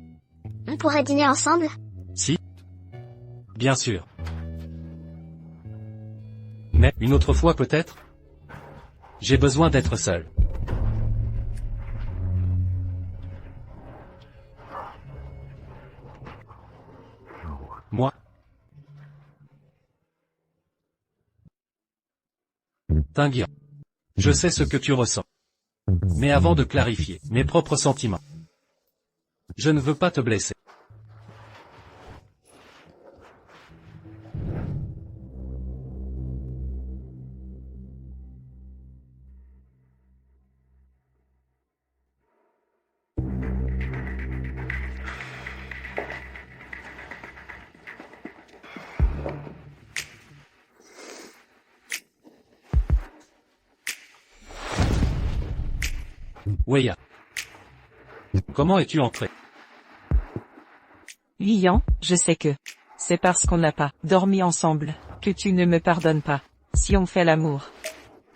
On pourrait dîner ensemble? Si. Bien sûr. Mais, une autre fois peut-être? J'ai besoin d'être seul. Moi. Tinguian. Je sais ce que tu ressens. Mais avant de clarifier mes propres sentiments, je ne veux pas te blesser. Weya. Comment es-tu entré? Ian, je sais que c'est parce qu'on n'a pas dormi ensemble que tu ne me pardonnes pas. Si on fait l'amour,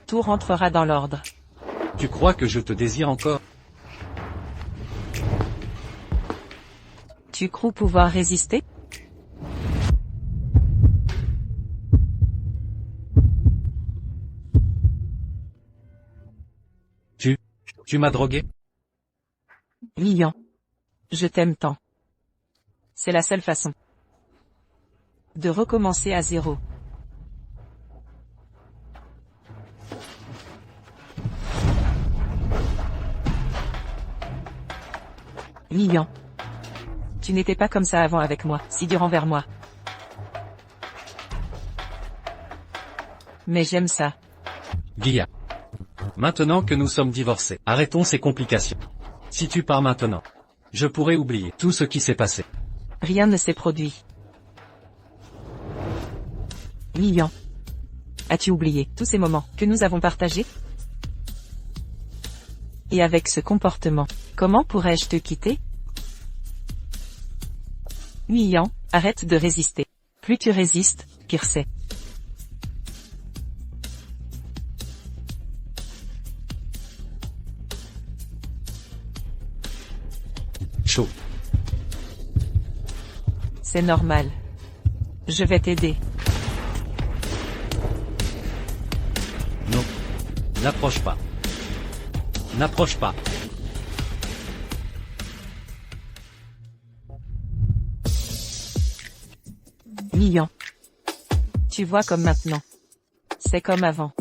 tout rentrera dans l'ordre. Tu crois que je te désire encore? Tu crois pouvoir résister? Tu m'as drogué? Ian, je t'aime tant. C'est la seule façon de recommencer à zéro. Ian, tu n'étais pas comme ça avant avec moi, si dur envers moi. Mais j'aime ça. Guilla. Maintenant que nous sommes divorcés, arrêtons ces complications. Si tu pars maintenant, je pourrais oublier tout ce qui s'est passé. Rien ne s'est produit. Ian, as-tu oublié tous ces moments que nous avons partagés? Et avec ce comportement, comment pourrais-je te quitter? Ian, arrête de résister. Plus tu résistes, pire c'est. Chaud. C'est normal. Je vais t'aider. Non. N'approche pas. N'approche pas. Ian. Tu vois comme maintenant. C'est comme avant.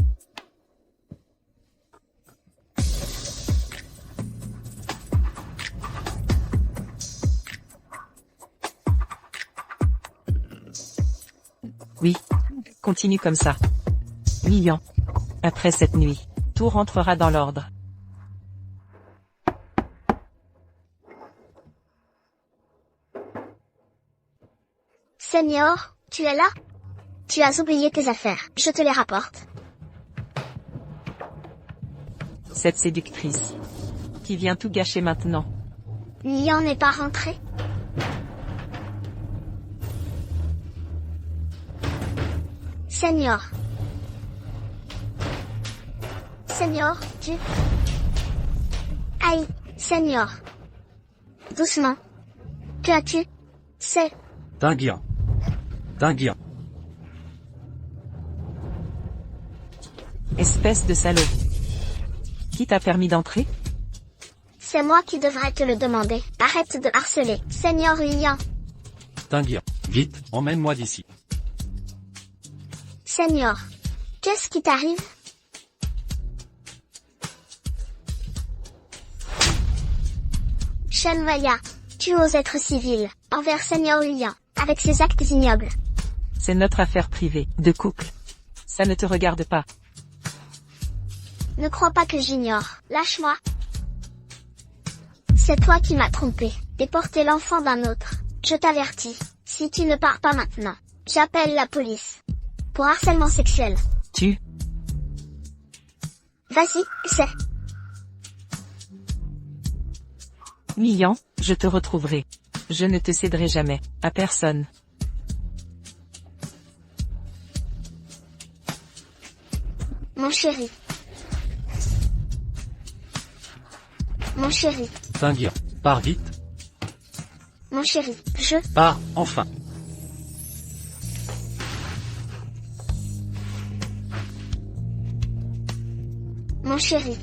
Oui. Continue comme ça. Ian. Après cette nuit, tout rentrera dans l'ordre. Senior, tu es là? Tu as oublié tes affaires, je te les rapporte. Cette séductrice. Qui vient tout gâcher maintenant. Lian n'est pas rentré? Senior. Senior, tu... Aïe, Senior. Doucement. Que as-tu? C'est... Tinguian. Tinguian. Espèce de salaud. Qui t'a permis d'entrer? C'est moi qui devrais te le demander. Arrête de harceler, Senior Lian. Tinguian. Vite, emmène-moi d'ici. Senior. Qu'est-ce qui t'arrive? Shenwaya, tu oses être civil, envers Senior Lian, avec ses actes ignobles. C'est notre affaire privée, de couple. Ça ne te regarde pas. Ne crois pas que j'ignore, lâche-moi. C'est toi qui m'as trompé, déporté l'enfant d'un autre. Je t'avertis, si tu ne pars pas maintenant, j'appelle la police. Pour harcèlement sexuel. Tu... Vas-y, c'est... Lian, je te retrouverai. Je ne te céderai jamais, à personne. Mon chéri. Mon chéri. Tinguian. Pars vite. Mon chéri, je... Pars, enfin. Mon chéri.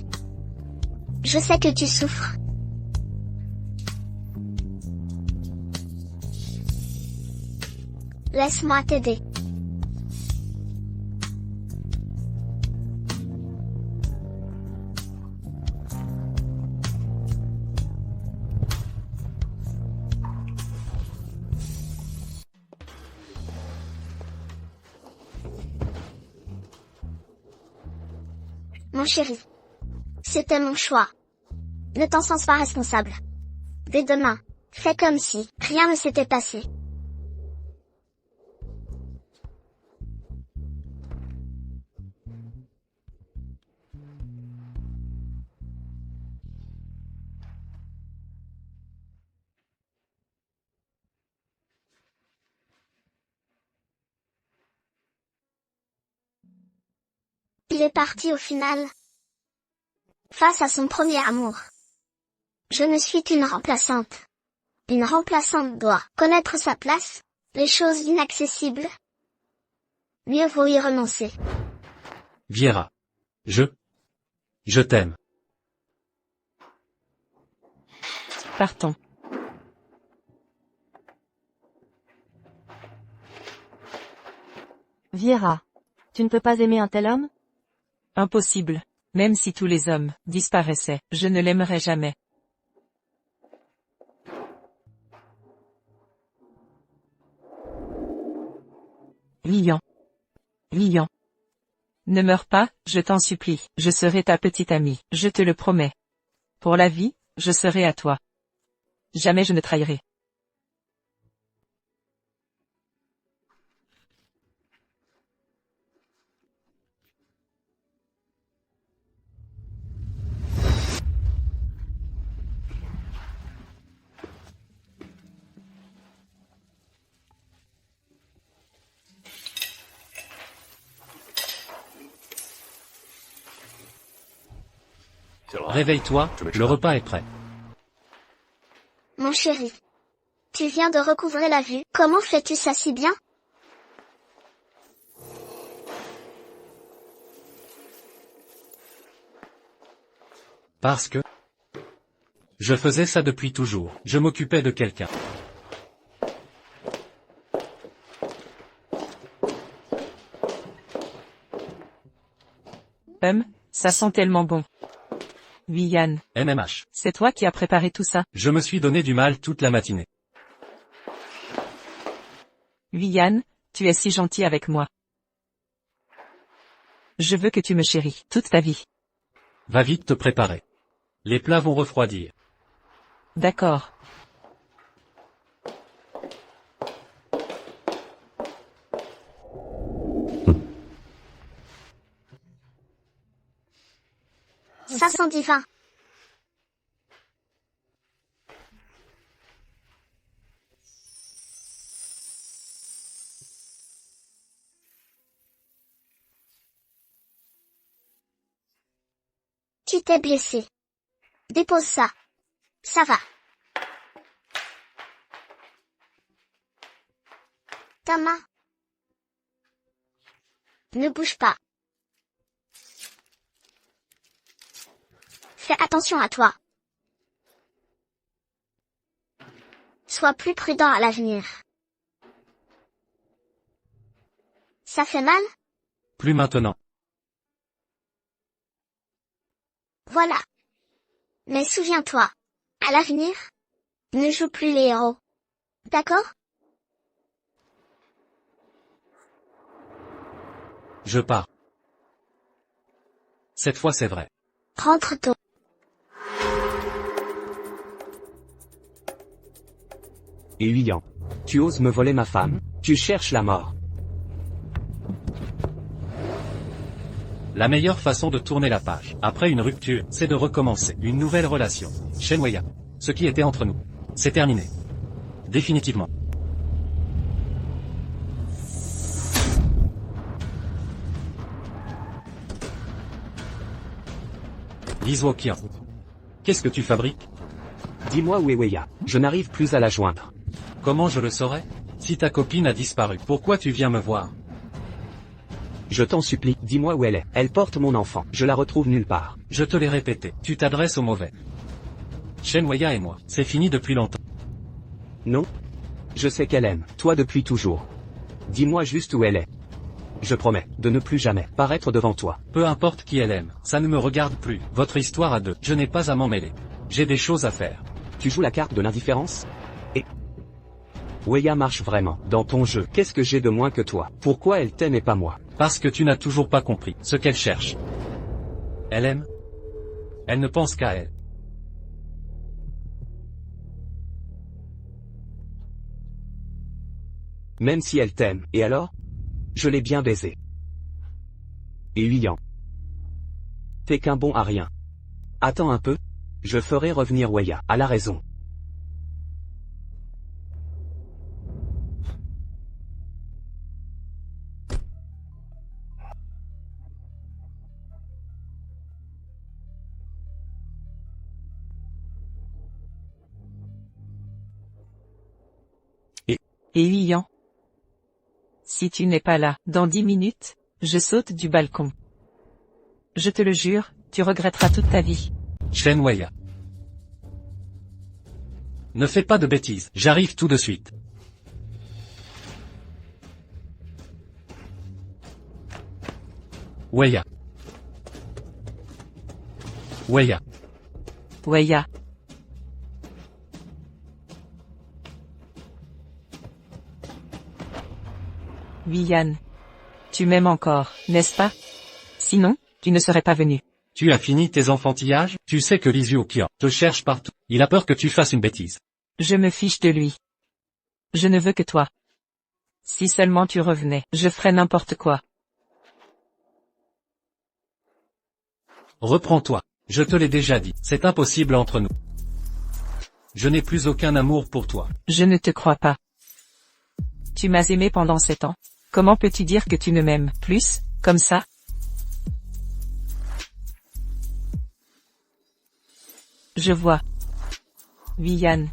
Je sais que tu souffres. Laisse-moi t'aider. Mon chéri. C'était mon choix. Ne t'en sens pas responsable. Dès demain, fais comme si rien ne s'était passé. Il est parti au final. Face à son premier amour. Je ne suis qu'une remplaçante. Une remplaçante doit connaître sa place, les choses inaccessibles. Mieux vaut y renoncer. Viera. Je t'aime. Partons. Viera. Tu ne peux pas aimer un tel homme? Impossible. Même si tous les hommes disparaissaient, je ne l'aimerais jamais. Lian. Lian. Ne meurs pas, je t'en supplie. Je serai ta petite amie, je te le promets. Pour la vie, je serai à toi. Jamais je ne trahirai. Réveille-toi, le repas est prêt. Mon chéri. Tu viens de recouvrer la vue. Comment fais-tu ça si bien? Parce que... Je faisais ça depuis toujours. Je m'occupais de quelqu'un. Ça sent tellement bon. Oui Yann. MMH. C'est toi qui as préparé tout ça? Je me suis donné du mal toute la matinée. Oui Yann, tu es si gentil avec moi. Je veux que tu me chéris toute ta vie. Va vite te préparer. Les plats vont refroidir. D'accord. Ça sent divin. Tu t'es blessé. Dépose ça. Ça va. Ta main. Ne bouge pas. Fais attention à toi. Sois plus prudent à l'avenir. Ça fait mal? Plus maintenant. Voilà. Mais souviens-toi, à l'avenir, ne joue plus les héros. D'accord? Je pars. Cette fois c'est vrai. Rentre tôt. Et Huyan. Tu oses me voler ma femme? Tu cherches la mort. La meilleure façon de tourner la page, après une rupture, c'est de recommencer une nouvelle relation. Shenweya. Ce qui était entre nous. C'est terminé. Définitivement. Lizuokian. Qu'est-ce que tu fabriques? Dis-moi où est Weya. Je n'arrive plus à la joindre. Comment je le saurais? Si ta copine a disparu, pourquoi tu viens me voir? Je t'en supplie, dis-moi où elle est. Elle porte mon enfant. Je la retrouve nulle part. Je te l'ai répété, tu t'adresses au mauvais. Shenweya et moi, c'est fini depuis longtemps. Non. Je sais qu'elle aime, toi depuis toujours. Dis-moi juste où elle est. Je promets, de ne plus jamais paraître devant toi. Peu importe qui elle aime, ça ne me regarde plus. Votre histoire à deux, je n'ai pas à m'en mêler. J'ai des choses à faire. Tu joues la carte de l'indifférence? Et Weya marche vraiment dans ton jeu. Qu'est-ce que j'ai de moins que toi? Pourquoi elle t'aime et pas moi? Parce que tu n'as toujours pas compris ce qu'elle cherche. Elle aime. Elle ne pense qu'à elle. Même si elle t'aime, et alors? Je l'ai bien baisé. Et Huyan. T'es qu'un bon à rien. Attends un peu. Je ferai revenir Weya à la raison. Et Huyan. Si tu n'es pas là, dans 10 minutes, je saute du balcon. Je te le jure, tu regretteras toute ta vie. Shenweya. Ne fais pas de bêtises, j'arrive tout de suite. Weya. Weya. Weya. Huyan. Tu m'aimes encore, n'est-ce pas? Sinon, tu ne serais pas venu. Tu as fini tes enfantillages? Tu sais que Lizuokian te cherche partout. Il a peur que tu fasses une bêtise. Je me fiche de lui. Je ne veux que toi. Si seulement tu revenais, je ferais n'importe quoi. Reprends-toi. Je te l'ai déjà dit, c'est impossible entre nous. Je n'ai plus aucun amour pour toi. Je ne te crois pas. Tu m'as aimé pendant 7 ans. Comment peux-tu dire que tu ne m'aimes plus, comme ça? Je vois. Huyan.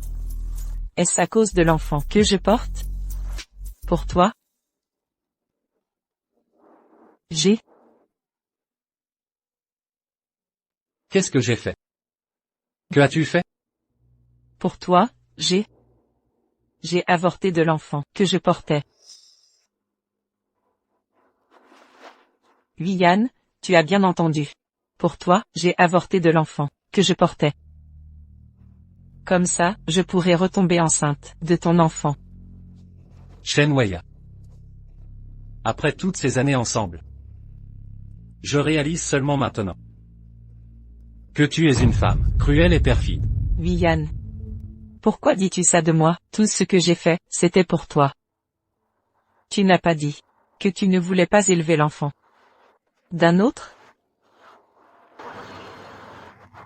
Est-ce à cause de l'enfant que je porte? Pour toi? Qu'est-ce que j'ai fait? Que as-tu fait? Pour toi, j'ai avorté de l'enfant que je portais. Huyan, tu as bien entendu. Pour toi, j'ai avorté de l'enfant que je portais. Comme ça, je pourrais retomber enceinte de ton enfant. Shenweya. Après toutes ces années ensemble, je réalise seulement maintenant que tu es une femme cruelle et perfide. Huyan. Pourquoi dis-tu ça de moi? Tout ce que j'ai fait, c'était pour toi. Tu n'as pas dit que tu ne voulais pas élever l'enfant d'un autre?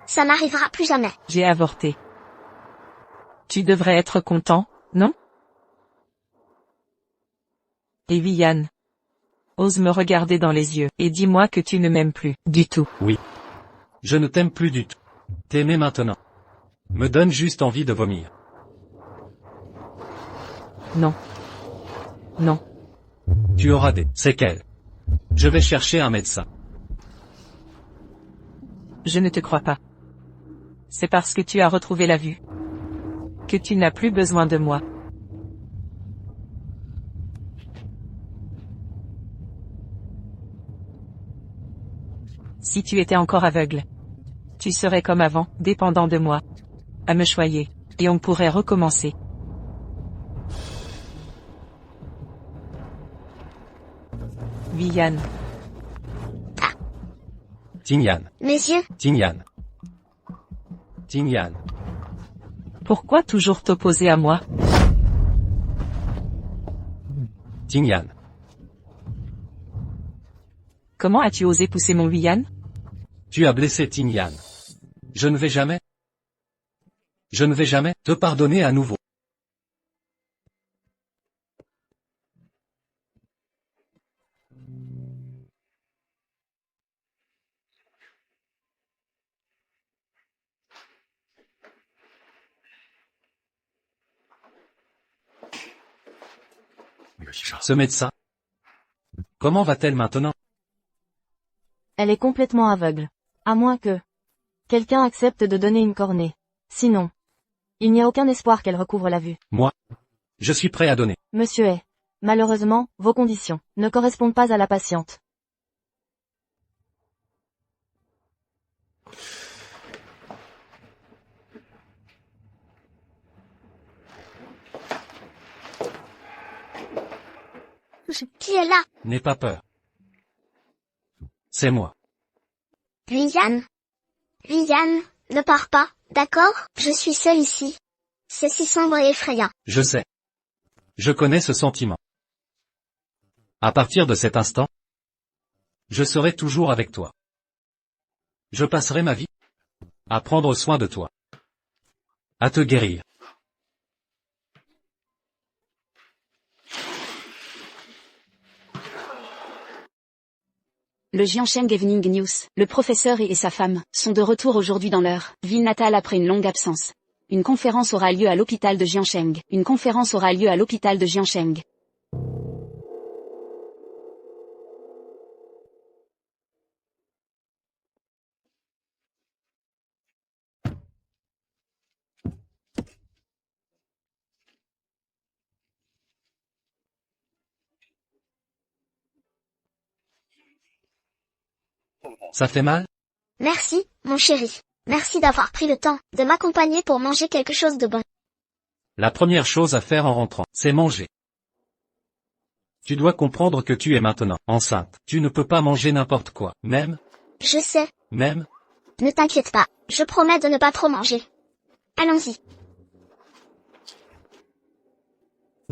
Ça n'arrivera plus jamais. J'ai avorté. Tu devrais être content, non? Et Viviane. Ose me regarder dans les yeux, et dis-moi que tu ne m'aimes plus, du tout. Oui. Je ne t'aime plus du tout. T'aimer maintenant me donne juste envie de vomir. Non. Non. Tu auras des séquelles. Je vais chercher un médecin. Je ne te crois pas. C'est parce que tu as retrouvé la vue. Que tu n'as plus besoin de moi. Si tu étais encore aveugle, tu serais comme avant, dépendant de moi. À me choyer. Et on pourrait recommencer. Viviane. Tignan. Mes yeux. Tignan. Tignan. Pourquoi toujours t'opposer à moi? Tignan. Comment as-tu osé pousser mon Viviane? Tu as blessé Tignan. Je ne vais jamais te pardonner à nouveau. Ce médecin. Comment va-t-elle maintenant? Elle est complètement aveugle. À moins que quelqu'un accepte de donner une cornée. Sinon, il n'y a aucun espoir qu'elle recouvre la vue. Moi. Je suis prêt à donner. Monsieur est. Malheureusement, vos conditions ne correspondent pas à la patiente. Qui est là? N'aie pas peur. C'est moi. Viviane. Viviane, ne pars pas, d'accord? Je suis seule ici. C'est si sombre et effrayant. Je sais. Je connais ce sentiment. À partir de cet instant, je serai toujours avec toi. Je passerai ma vie à prendre soin de toi, à te guérir. Le Jiangsheng Evening News. Le professeur et sa femme sont de retour aujourd'hui dans leur ville natale après une longue absence. Une conférence aura lieu à l'hôpital de Jiangsheng. Une conférence aura lieu à l'hôpital de Jiangsheng. Ça fait mal? Merci, mon chéri. Merci d'avoir pris le temps de m'accompagner pour manger quelque chose de bon. La première chose à faire en rentrant, c'est manger. Tu dois comprendre que tu es maintenant enceinte. Tu ne peux pas manger n'importe quoi. Même. Je sais. Même. Ne t'inquiète pas, je promets de ne pas trop manger. Allons-y.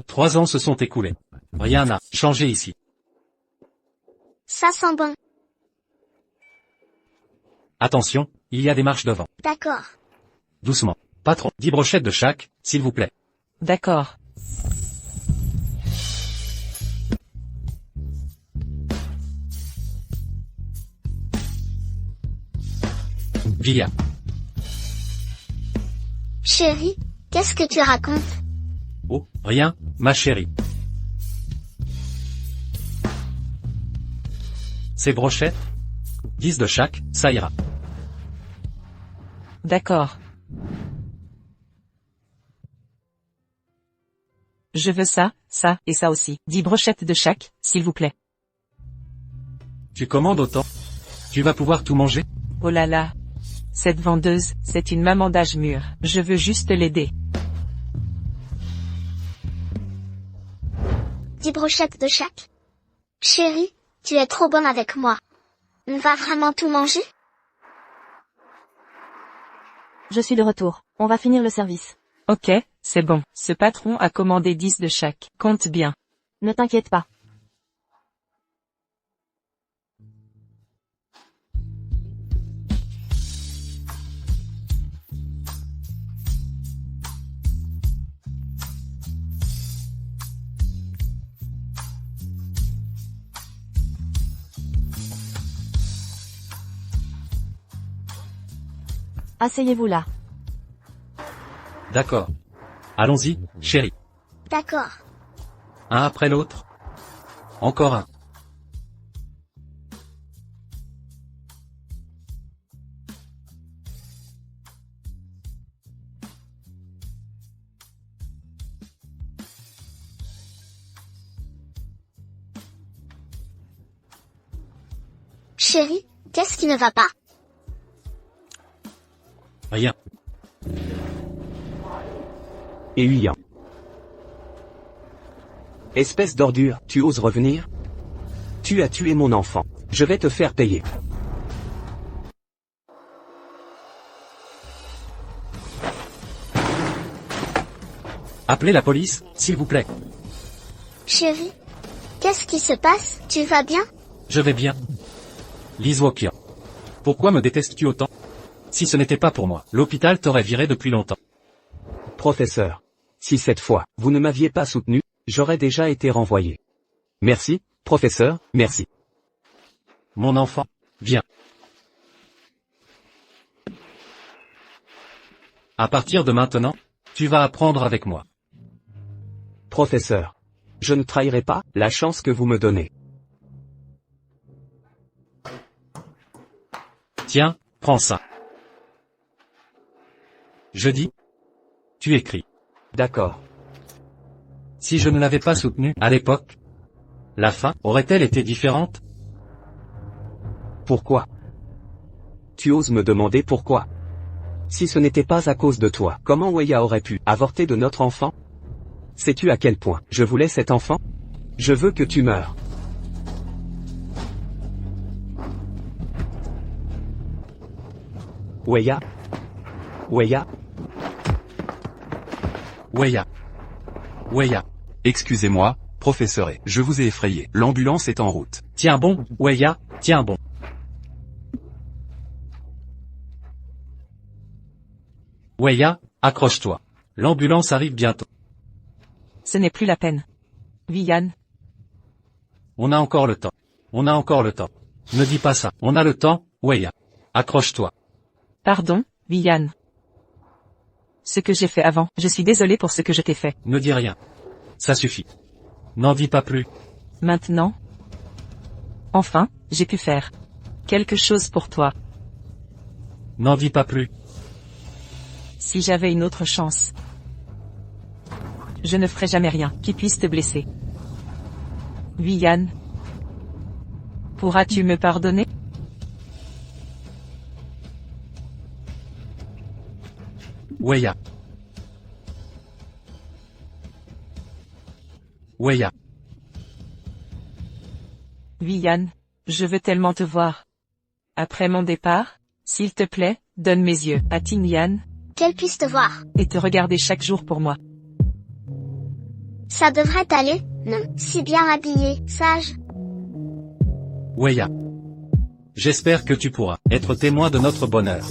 3 ans se sont écoulés. Rien n'a changé ici. Ça sent bon. Attention, il y a des marches devant. D'accord. Doucement. Pas trop. 10 brochettes de chaque, s'il vous plaît. D'accord. Via. Chérie, qu'est-ce que tu racontes? Oh, rien, ma chérie. Ces brochettes? 10 de chaque, ça ira. D'accord. Je veux ça, ça, et ça aussi. 10 brochettes de chaque, s'il vous plaît. Tu commandes autant? Tu vas pouvoir tout manger? Oh là là. Cette vendeuse, c'est une maman d'âge mûr. Je veux juste l'aider. 10 brochettes de chaque. Chérie, tu es trop bonne avec moi. On va vraiment tout manger? Je suis de retour. On va finir le service. Ok, c'est bon. Ce patron a commandé 10 de chaque. Compte bien. Ne t'inquiète pas. Asseyez-vous là. D'accord. Allons-y, chérie. D'accord. Un après l'autre. Encore un. Chérie, qu'est-ce qui ne va pas? Rien. Et Huyan. Espèce d'ordure, tu oses revenir? Tu as tué mon enfant. Je vais te faire payer. Appelez la police, s'il vous plaît. Chérie, qu'est-ce qui se passe? Tu vas bien? Je vais bien. Liz Walker. Pourquoi me détestes-tu autant? Si ce n'était pas pour moi, l'hôpital t'aurait viré depuis longtemps. Professeur. Si cette fois, vous ne m'aviez pas soutenu, j'aurais déjà été renvoyé. Merci, professeur, merci. Mon enfant, viens. À partir de maintenant, tu vas apprendre avec moi. Professeur. Je ne trahirai pas la chance que vous me donnez. Tiens, prends ça. Je dis. Tu écris. D'accord. Si je ne l'avais pas soutenu, à l'époque, la fin aurait-elle été différente? Pourquoi? Tu oses me demander pourquoi? Si ce n'était pas à cause de toi, comment Weya aurait pu avorter de notre enfant? Sais-tu à quel point je voulais cet enfant? Je veux que tu meures. Weya? Weya? Weya. Weya. Excusez-moi, professeur, je vous ai effrayé. L'ambulance est en route. Tiens bon, Weya, tiens bon. Weya, accroche-toi. L'ambulance arrive bientôt. Ce n'est plus la peine. Vian. On a encore le temps. On a encore le temps. Ne dis pas ça. On a le temps, Weya. Accroche-toi. Pardon, Vian. Ce que j'ai fait avant, je suis désolé pour ce que je t'ai fait. Ne dis rien. Ça suffit. N'en dis pas plus. Maintenant? Enfin, j'ai pu faire quelque chose pour toi. N'en dis pas plus. Si j'avais une autre chance, je ne ferais jamais rien qui puisse te blesser. Vian. Pourras-tu me pardonner? Weya. Weya. Vian, je veux tellement te voir. Après mon départ, s'il te plaît, donne mes yeux à Tinyan. Qu'elle puisse te voir. Et te regarder chaque jour pour moi. Ça devrait aller, non? Si bien habillé, sage. Weya. J'espère que tu pourras être témoin de notre bonheur.